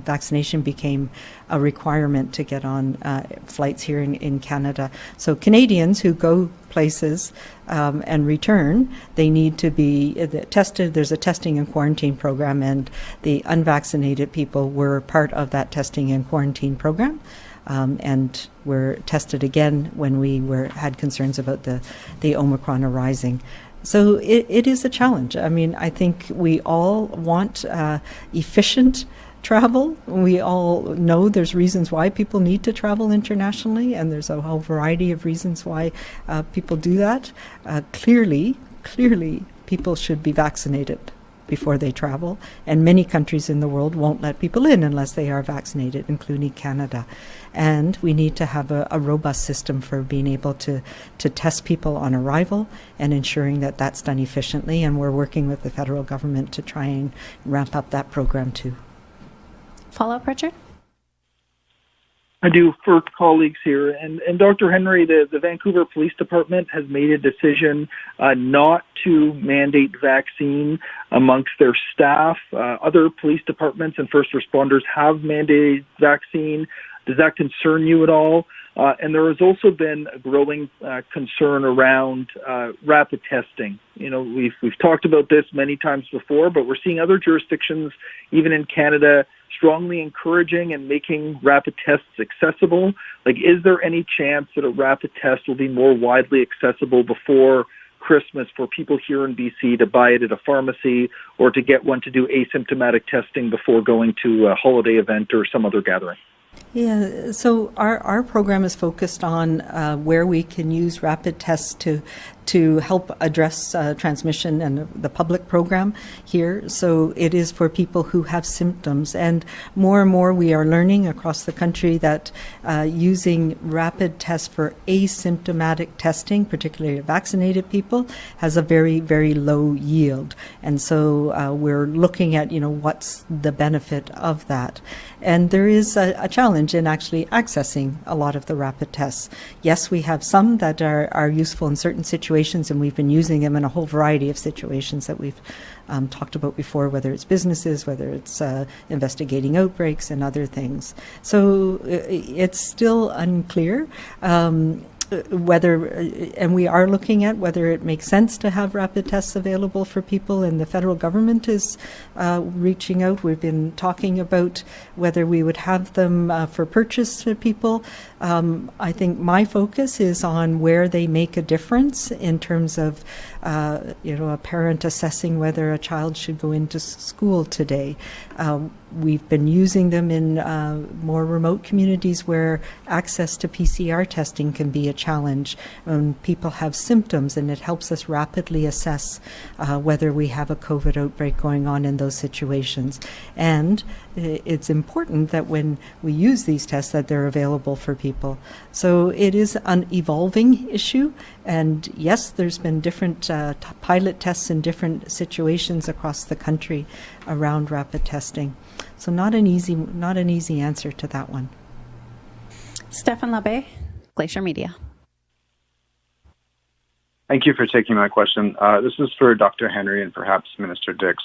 vaccination became a requirement to get on flights here in Canada. So Canadians who go places and return, they need to be tested. There's a testing and quarantine program, and the unvaccinated people were part of that testing and quarantine program. And were tested again when we had concerns about the Omicron arising. So it is a challenge. I mean, I think we all want efficient travel. We all know there's reasons why people need to travel internationally, and there's a whole variety of reasons why people do that. Clearly, people should be vaccinated before they travel, and many countries in the world won't let people in unless they are vaccinated, including Canada. And we need to have a robust system for being able to test people on arrival and ensuring that that's done efficiently, and we're working with the federal government to try and ramp up that program too. Follow-up, Richard? I do, for colleagues here. And Dr. Henry, the Vancouver Police Department has made a decision not to mandate vaccine amongst their staff. Other police departments and first responders have mandated vaccine. Does that concern you at all? And there has also been a growing concern around rapid testing. You know, we've talked about this many times before, but we're seeing other jurisdictions, even in Canada, strongly encouraging and making rapid tests accessible. Like, is there any chance that a rapid test will be more widely accessible before Christmas for people here in BC to buy it at a pharmacy, or to get one to do asymptomatic testing before going to a holiday event or some other gathering? Yeah, so our program is focused on where we can use rapid tests to to help address transmission and the public program here. So it is for people who have symptoms. And more we are learning across the country that using rapid tests for asymptomatic testing, particularly vaccinated people, has a very, very low yield. And so we're looking at, what's the benefit of that. And there is a challenge in actually accessing a lot of the rapid tests. Yes, we have some that are useful in certain situations, and we've been using them in a whole variety of situations that we've talked about before, whether it's businesses, whether it's investigating outbreaks and other things. So it's still unclear whether, and we are looking at whether it makes sense to have rapid tests available for people, and the federal government is reaching out. We've been talking about whether we would have them for purchase to people. I think my focus is on where they make a difference in terms of, a parent assessing whether a child should go into school today. We've been using them in more remote communities where access to PCR testing can be a challenge when people have symptoms, and it helps us rapidly assess whether we have a COVID outbreak going on in those situations. And it's important that when we use these tests that they're available for people. So it is an evolving issue. And yes, there's been different pilot tests in different situations across the country around rapid testing. So not an easy answer to that one. Stefan Labbé, Glacier Media. Thank you for taking my question. This is for Dr. Henry and perhaps Minister Dix.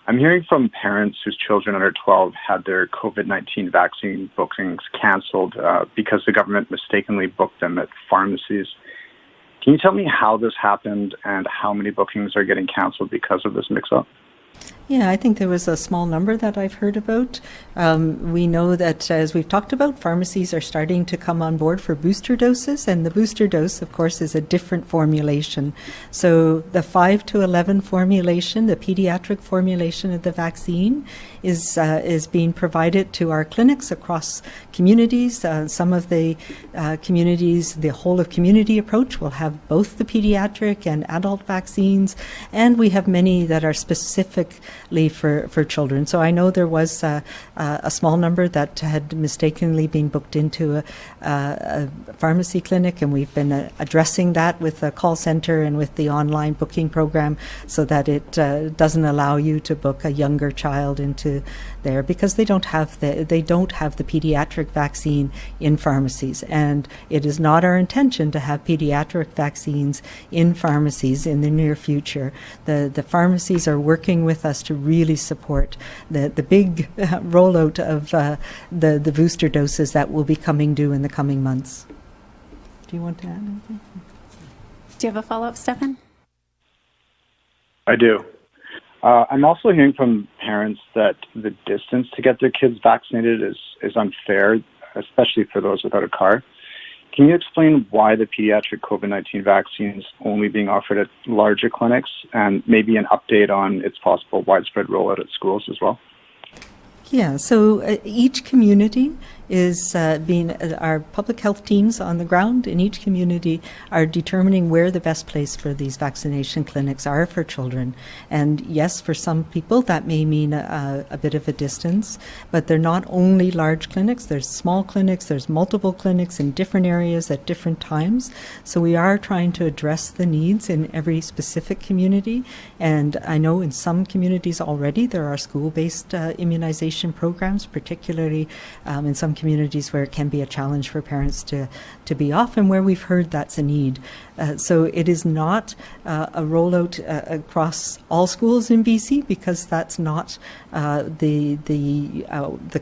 I'm hearing from parents whose children under 12 had their COVID-19 vaccine bookings canceled because the government mistakenly booked them at pharmacies. Can you tell me how this happened and how many bookings are getting canceled because of this mix-up? Yeah, I think there was a small number that I've heard about. We know that, as we've talked about, pharmacies are starting to come on board for booster doses, and the booster dose, of course, is a different formulation. So the 5 to 11 formulation, the pediatric formulation of the vaccine, is being provided to our clinics across communities. Some of the communities, the whole of community approach, will have both the pediatric and adult vaccines, and we have many that are specifically for children. So I know there was a small number that had mistakenly been booked into a pharmacy clinic, and we've been addressing that with the call center and with the online booking program so that it doesn't allow you to book a younger child into there, because they don't have the pediatric vaccine in pharmacies, and it is not our intention to have pediatric vaccines in pharmacies in the near future. The pharmacies are working with us to really support the big rollout of the booster doses that will be coming due in the coming months. Do you want to add anything? Do you have a follow-up, Stefan? I do. I'm also hearing from parents that the distance to get their kids vaccinated is unfair, especially for those without a car. Can you explain why the pediatric COVID-19 vaccine is only being offered at larger clinics, and maybe an update on its possible widespread rollout at schools as well? Yeah, so each community is our public health teams on the ground in each community are determining where the best place for these vaccination clinics are for children. And yes, for some people that may mean a bit of a distance, but they're not only large clinics, there's small clinics, there's multiple clinics in different areas at different times. So we are trying to address the needs in every specific community. And I know in some communities already there are school-based immunization programs, particularly in some communities where it can be a challenge for parents to be off, and where we've heard that's a need. So it is not a rollout across all schools in BC, because that's not the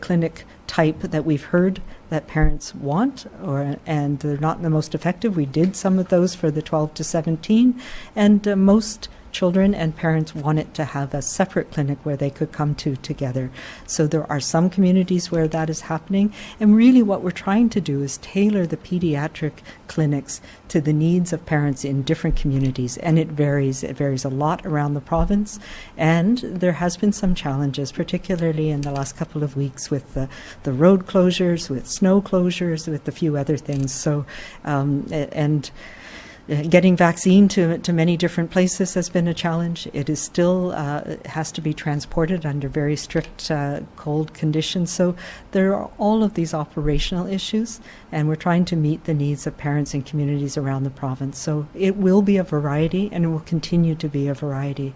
clinic type that we've heard that parents want, and they're not the most effective. We did some of those for the 12 to 17, and most children and parents wanted to have a separate clinic where they could come to together. So there are some communities where that is happening, and really what we're trying to do is tailor the pediatric clinics to the needs of parents in different communities, and it varies a lot around the province, and there has been some challenges, particularly in the last couple of weeks with the road closures, with snow closures, with a few other things. So and Getting vaccine to many different places has been a challenge. It is still has to be transported under very strict cold conditions. So there are all of these operational issues, and we're trying to meet the needs of parents and communities around the province. So it will be a variety, and it will continue to be a variety.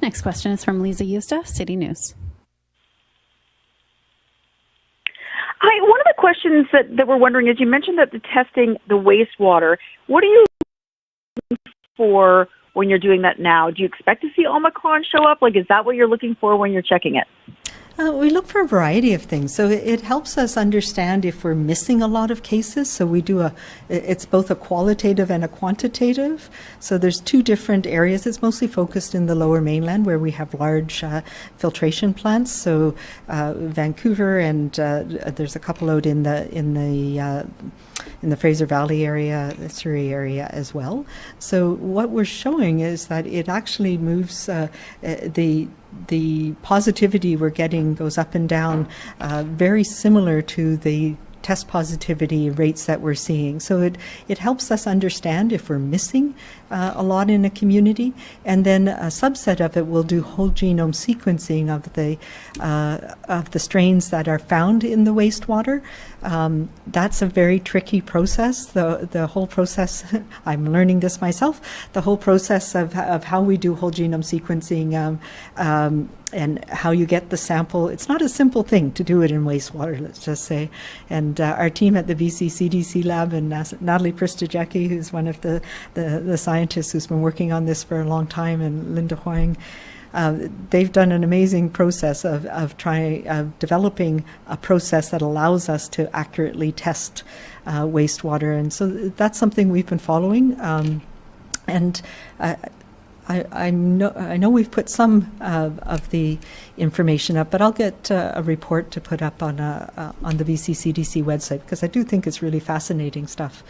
Next question is from Lisa Eusta, City News. Hi, one of the questions that we're wondering is, you mentioned that the testing the wastewater. What are you looking for when you're doing that now? Do you expect to see Omicron show up? Like, is that what you're looking for when you're checking it? We look for a variety of things. So it helps us understand if we're missing a lot of cases. So we do it's both a qualitative and a quantitative. So there's two different areas. It's mostly focused in the Lower Mainland, where we have large filtration plants. So Vancouver, and there's a couple out in the Fraser Valley area, the Surrey area as well. So what we're showing is that it actually moves the positivity we're getting goes up and down, very similar to the test positivity rates that we're seeing. So it helps us understand if we're missing a lot in a community, and then a subset of it will do whole genome sequencing of the strains that are found in the wastewater. That's a very tricky process. The whole process, I'm learning this myself, the whole process of how we do whole genome sequencing and how you get the sample. It's not a simple thing to do it in wastewater, let's just say. And our team at the BC CDC lab, and Natalie Pristojecki, who's one of the scientists who's been working on this for a long time, and Linda Huang, they've done an amazing process of developing a process that allows us to accurately test wastewater. And so that's something we've been following. I know we've put some of the information up, but I'll get a report to put up on the BC CDC website, because I do think it's really fascinating stuff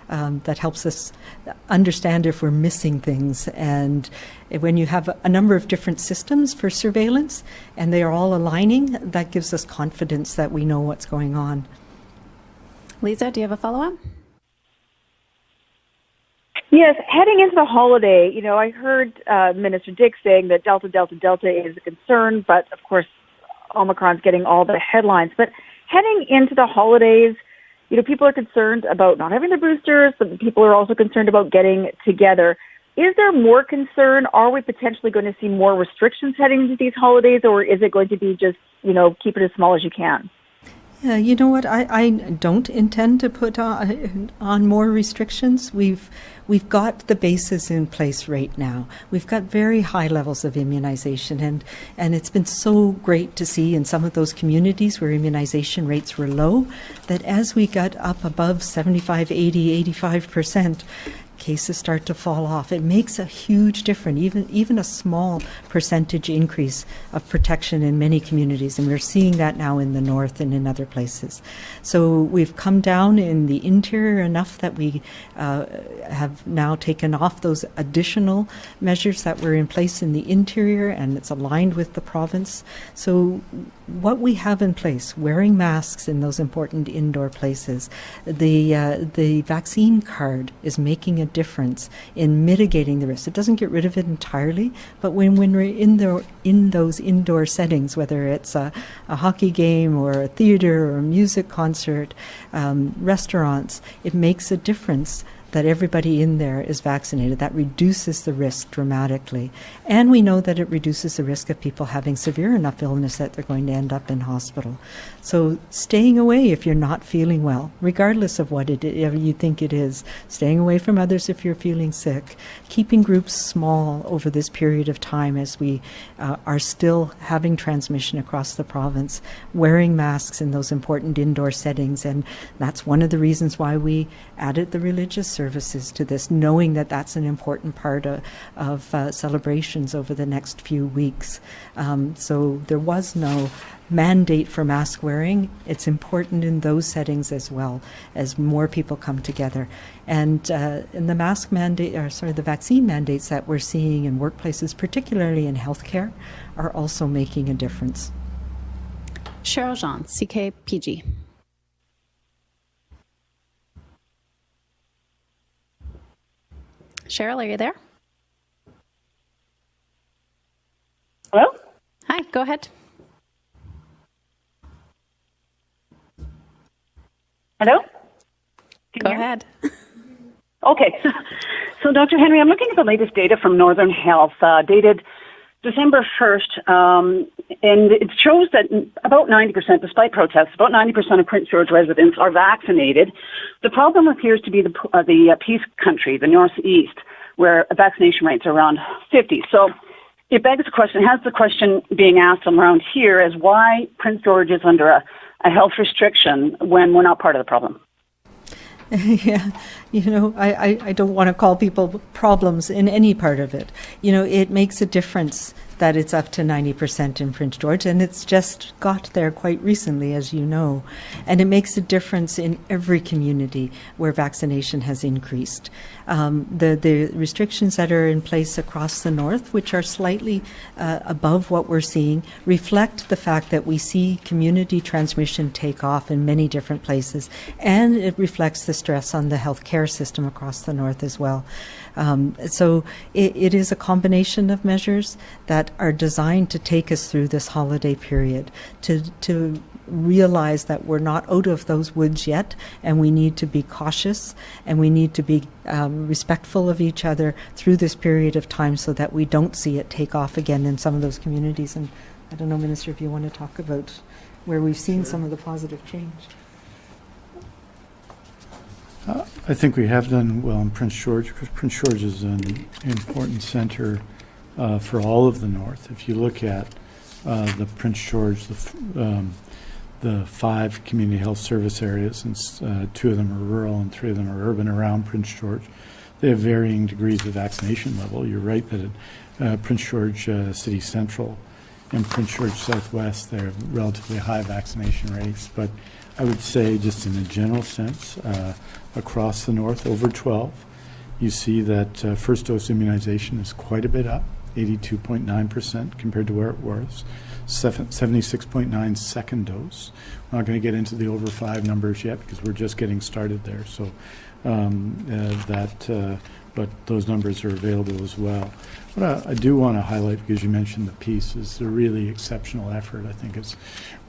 that helps us understand if we're missing things. And when you have a number of different systems for surveillance and they are all aligning, that gives us confidence that we know what's going on. Lisa, do you have a follow-up? Yes, heading into the holiday, I heard Minister Dix saying that Delta is a concern, but of course, Omicron's getting all the headlines. But heading into the holidays, people are concerned about not having the boosters, but people are also concerned about getting together. Is there more concern? Are we potentially going to see more restrictions heading into these holidays, or is it going to be just, keep it as small as you can? Yeah, you know what? I don't intend to put on more restrictions. We've got the bases in place right now. We've got very high levels of immunization, and it's been so great to see in some of those communities where immunization rates were low, that as we got up above 75, 80, 85%, cases start to fall off. It makes a huge difference, even a small percentage increase of protection in many communities, and we're seeing that now in the north and in other places. So we've come down in the interior enough that we have now taken off those additional measures that were in place in the interior, and it's aligned with the province. So what we have in place, wearing masks in those important indoor places, the vaccine card is making a difference in mitigating the risk. It doesn't get rid of it entirely, but when we're in those indoor settings, whether it's a hockey game or a theater or a music concert, restaurants, it makes a difference that everybody in there is vaccinated. That reduces the risk dramatically. And we know that it reduces the risk of people having severe enough illness that they're going to end up in hospital. So staying away if you're not feeling well, regardless of what you think it is, staying away from others if you're feeling sick, keeping groups small over this period of time as we are still having transmission across the province, wearing masks in those important indoor settings. And that's one of the reasons why we added the religious services to this, knowing that that's an important part of celebrations over the next few weeks. So there was no mandate for mask wearing. It's important in those settings as well, as more people come together. And in the the vaccine mandates that we're seeing in workplaces, particularly in healthcare, are also making a difference. Cheryl Jean, CKPG. Cheryl, are you there? Hello? Hi, go ahead. Hello? Go ahead. Okay. So, Dr. Henry, I'm looking at the latest data from Northern Health, dated December 1st, and it shows that about 90%, despite protests, about 90% of Prince George residents are vaccinated. The problem appears to be the Peace Country, the Northeast, where vaccination rates are around 50. So it begs the question, has the question being asked around here as why Prince George is under a health restriction when we're not part of the problem? Yeah, I don't want to call people problems in any part of it. It makes a difference that it's up to 90% in Prince George, and it's just got there quite recently, as you know. And it makes a difference in every community where vaccination has increased. The restrictions that are in place across the north, which are slightly above what we're seeing, reflect the fact that we see community transmission take off in many different places, and it reflects the stress on the healthcare system across the north as well. So it is a combination of measures that are designed to take us through this holiday period, to realize that we're not out of those woods yet, and we need to be cautious, and we need to be respectful of each other through this period of time so that we don't see it take off again in some of those communities. And I don't know, Minister, if you want to talk about where we've seen some of the positive change. I think we have done well in Prince George, because Prince George is an important center for all of the north. If you look at the Prince George, the 5 community health service areas, and 2 of them are rural and 3 of them are urban around Prince George, they have varying degrees of vaccination level. You're right that at Prince George City Central and Prince George Southwest, they have relatively high vaccination rates. But I would say, just in a general sense, across the north, over 12, you see that first dose immunization is quite a bit up, 82.9% compared to where it was, 76.9 second dose. I'm not going to get into the over 5 numbers yet because we're just getting started there. So but those numbers are available as well. What I do want to highlight, because you mentioned the Peace, is a really exceptional effort. I think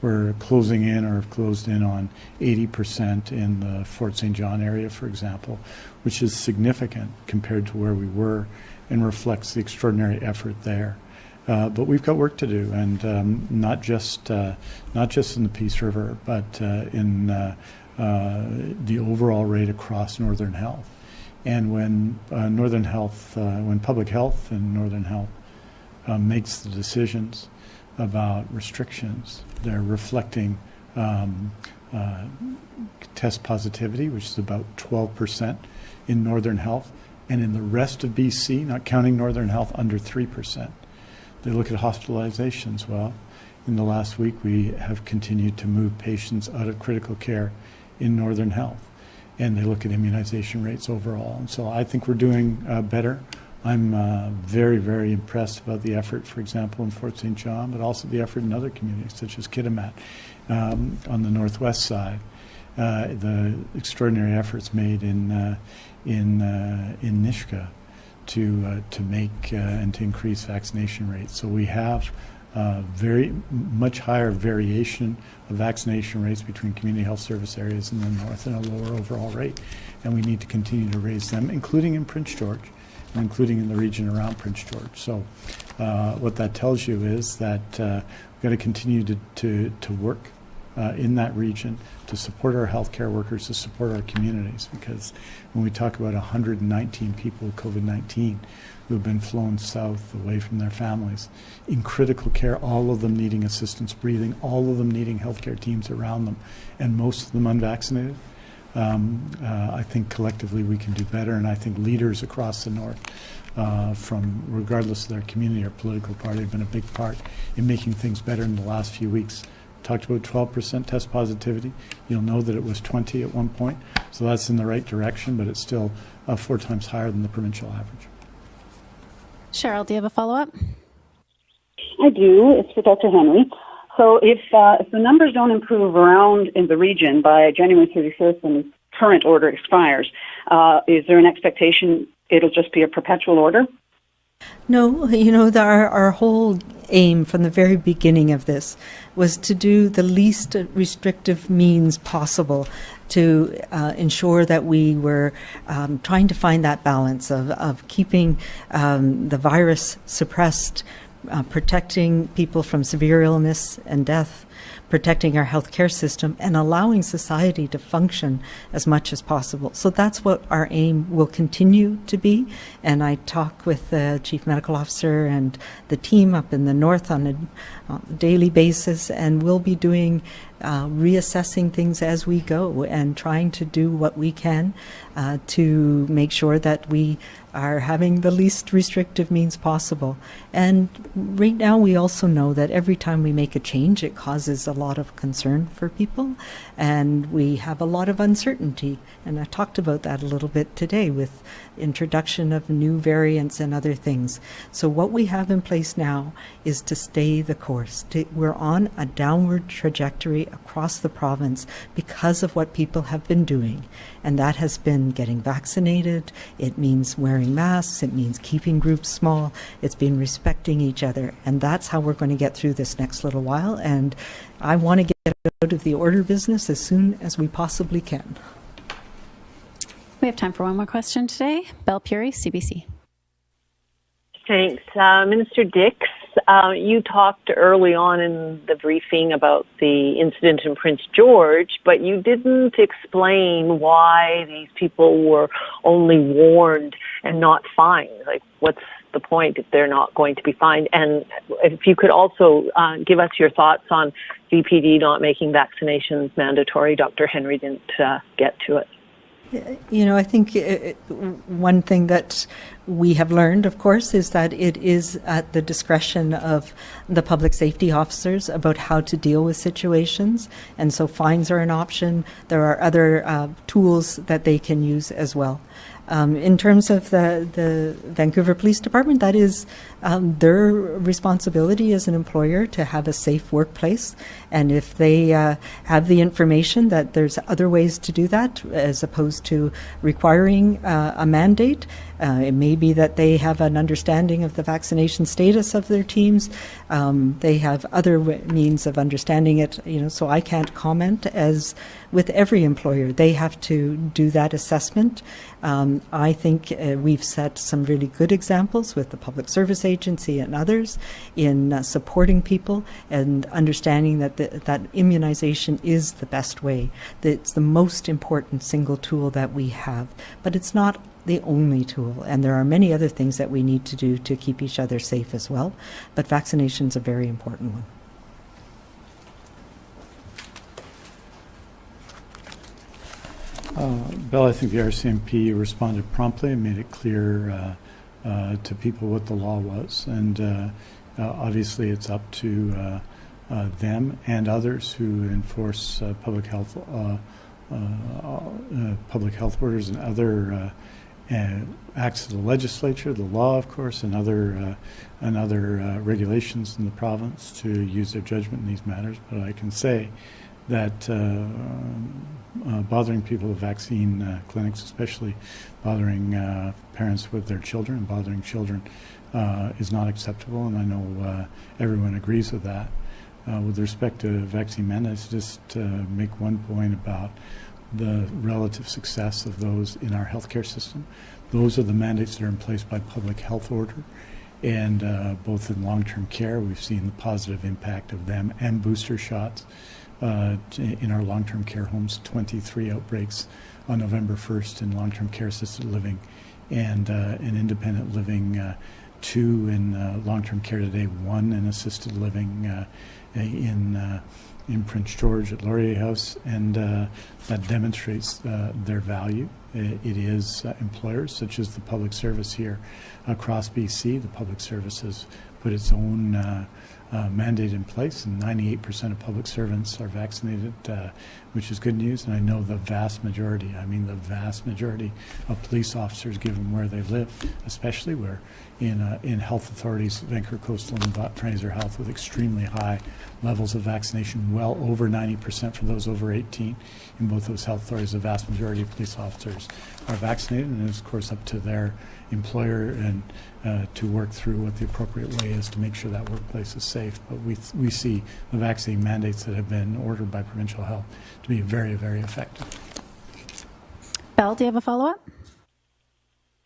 we're closing in or have closed in on 80% in the Fort St. John area, for example, which is significant compared to where we were and reflects the extraordinary effort there. But we've got work to do, and not just in the Peace River, but in the overall rate across Northern Health. And when when Public Health and Northern Health makes the decisions about restrictions, they're reflecting test positivity, which is about 12% in Northern Health, and in the rest of BC, not counting Northern Health, under 3%. They look at hospitalizations. Well, in the last week, we have continued to move patients out of critical care in Northern Health, and they look at immunization rates overall. And so I think we're doing better. I'm very, very impressed about the effort, for example, in Fort St. John, but also the effort in other communities, such as Kitimat on the northwest side. The extraordinary efforts made in Nishka to make and to increase vaccination rates. So we have very much higher variation of vaccination rates between community health service areas in the north and a lower overall rate. And we need to continue to raise them, including in Prince George, and including in the region around Prince George. So what that tells you is that we've got to continue to work in that region to support our healthcare workers, to support our communities, because when we talk about 119 people with COVID-19 who have been flown south away from their families in critical care, all of them needing assistance breathing, all of them needing healthcare teams around them, and most of them unvaccinated, I think collectively we can do better. And I think leaders across the north, from regardless of their community or political party, have been a big part in making things better in the last few weeks. Talked about 12% test positivity. You'll know that it was 20 at one point, so that's in the right direction, but it's still 4 times higher than the provincial average. Cheryl, do you have a follow-up? I do. It's for Dr. Henry. So if the numbers don't improve around in the region by January 31st when the current order expires, is there an expectation it'll just be a perpetual order? No, our whole aim from the very beginning of this was to do the least restrictive means possible to ensure that we were trying to find that balance of keeping the virus suppressed, protecting people from severe illness and death, protecting our healthcare system, and allowing society to function as much as possible. So that's what our aim will continue to be. And I talk with the Chief Medical Officer and the team up in the north on a daily basis, and we'll be doing reassessing things as we go and trying to do what we can to make sure that we are having the least restrictive means possible. And right now we also know that every time we make a change, it causes a lot of concern for people, and we have a lot of uncertainty. And I talked about that a little bit today with introduction of new variants and other things. So what we have in place now is to stay the course. We're on a downward trajectory across the province because of what people have been doing. And that has been getting vaccinated. It means wearing masks. It means keeping groups small. It's been respecting each other. And that's how we're going to get through this next little while. And I want to get out of the order business as soon as we possibly can. We have time for one more question today. Belle Puri, CBC. Thanks. Minister Dix, you talked early on in the briefing about the incident in Prince George, but you didn't explain why these people were only warned and not fined. Like, what's the point if they're not going to be fined? And if you could also give us your thoughts on VPD not making vaccinations mandatory. Dr. Henry didn't get to it. I think one thing that we have learned, of course, is that it is at the discretion of the public safety officers about how to deal with situations. And so fines are an option. There are other tools that they can use as well. In terms of the Vancouver Police Department, that is their responsibility as an employer to have a safe workplace. And if they have the information that there's other ways to do that, as opposed to requiring a mandate, it may be that they have an understanding of the vaccination status of their teams. They have other means of understanding it, so I can't comment. As with every employer, they have to do that assessment. I think we've set some really good examples with the Public Service Agency and others in supporting people and understanding that that immunization is the best way. That it's the most important single tool that we have, but it's not the only tool, and there are many other things that we need to do to keep each other safe as well, but vaccination is a very important one. Bill, I think the RCMP responded promptly and made it clear to people what the law was, and obviously it's up to them and others who enforce public health orders and other acts of the legislature, the law, of course, and other regulations in the province to use their judgment in these matters. But I can say that bothering people with vaccine clinics, especially bothering parents with their children, bothering children, is not acceptable, and I know everyone agrees with that. With respect to vaccine mandates, just make one point about the relative success of those in our healthcare system. Those are the mandates that are in place by public health order, and both in long-term care, we've seen the positive impact of them and booster shots. In our long-term care homes, 23 outbreaks on November 1st in long-term care assisted living, and in independent living, 2 in long-term care today, 1 in assisted living in Prince George at Laurier House, and that demonstrates their value. It is employers such as the public service here across BC. The public service has put its own mandate in place, and 98% of public servants are vaccinated, which is good news. And I know the vast majority, the vast majority of police officers, given where they live, especially where in health authorities, Vancouver Coastal and Fraser Health, with extremely high levels of vaccination, well over 90% for those over 18. In both those health authorities, the vast majority of police officers are vaccinated, and it's of course up to their employer and to work through what the appropriate way is to make sure that workplace is safe. But we see the vaccine mandates that have been ordered by provincial health to be very, very effective. Belle, do you have a follow-up?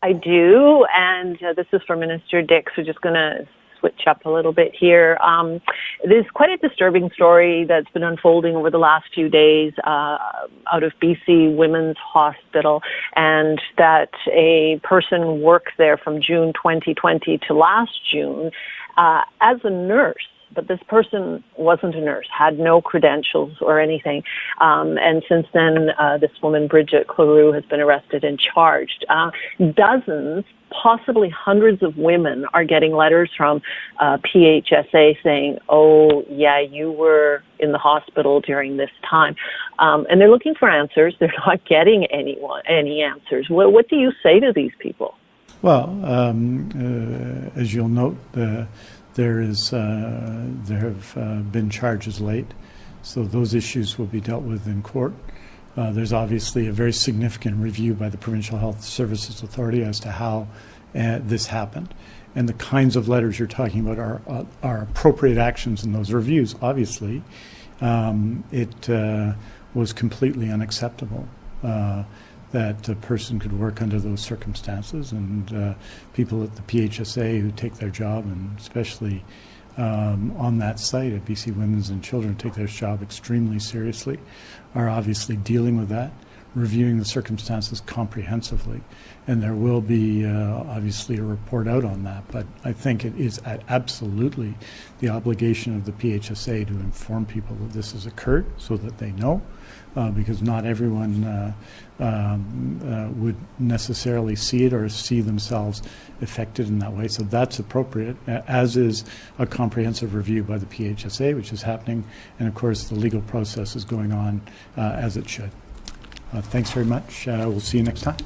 I do, and this is for Minister Dix. We're just going to switch up a little bit here. There's quite a disturbing story that's been unfolding over the last few days out of BC Women's Hospital, and that a person worked there from June 2020 to last June as a nurse. But this person wasn't a nurse, had no credentials or anything. And since then, this woman, Bridget Cleroux, has been arrested and charged. Dozens, possibly hundreds of women are getting letters from PHSA saying, oh, yeah, you were in the hospital during this time. And they're looking for answers. They're not getting any answers. What do you say to these people? Well, as you'll note, there have been charges laid, so those issues will be dealt with in court. There's obviously a very significant review by the Provincial Health Services Authority as to how this happened, and the kinds of letters you're talking about are appropriate actions in those reviews. Obviously, it was completely unacceptable that a person could work under those circumstances, and people at the PHSA who take their job, and especially on that site at BC Women's and Children, take their job extremely seriously, are obviously dealing with that, reviewing the circumstances comprehensively, and there will be obviously a report out on that. But I think it is absolutely the obligation of the PHSA to inform people that this has occurred so that they know, because not everyone would necessarily see it or see themselves affected in that way. So that's appropriate, as is a comprehensive review by the PHSA, which is happening, and of course the legal process is going on as it should. Thanks very much. We'll see you next time.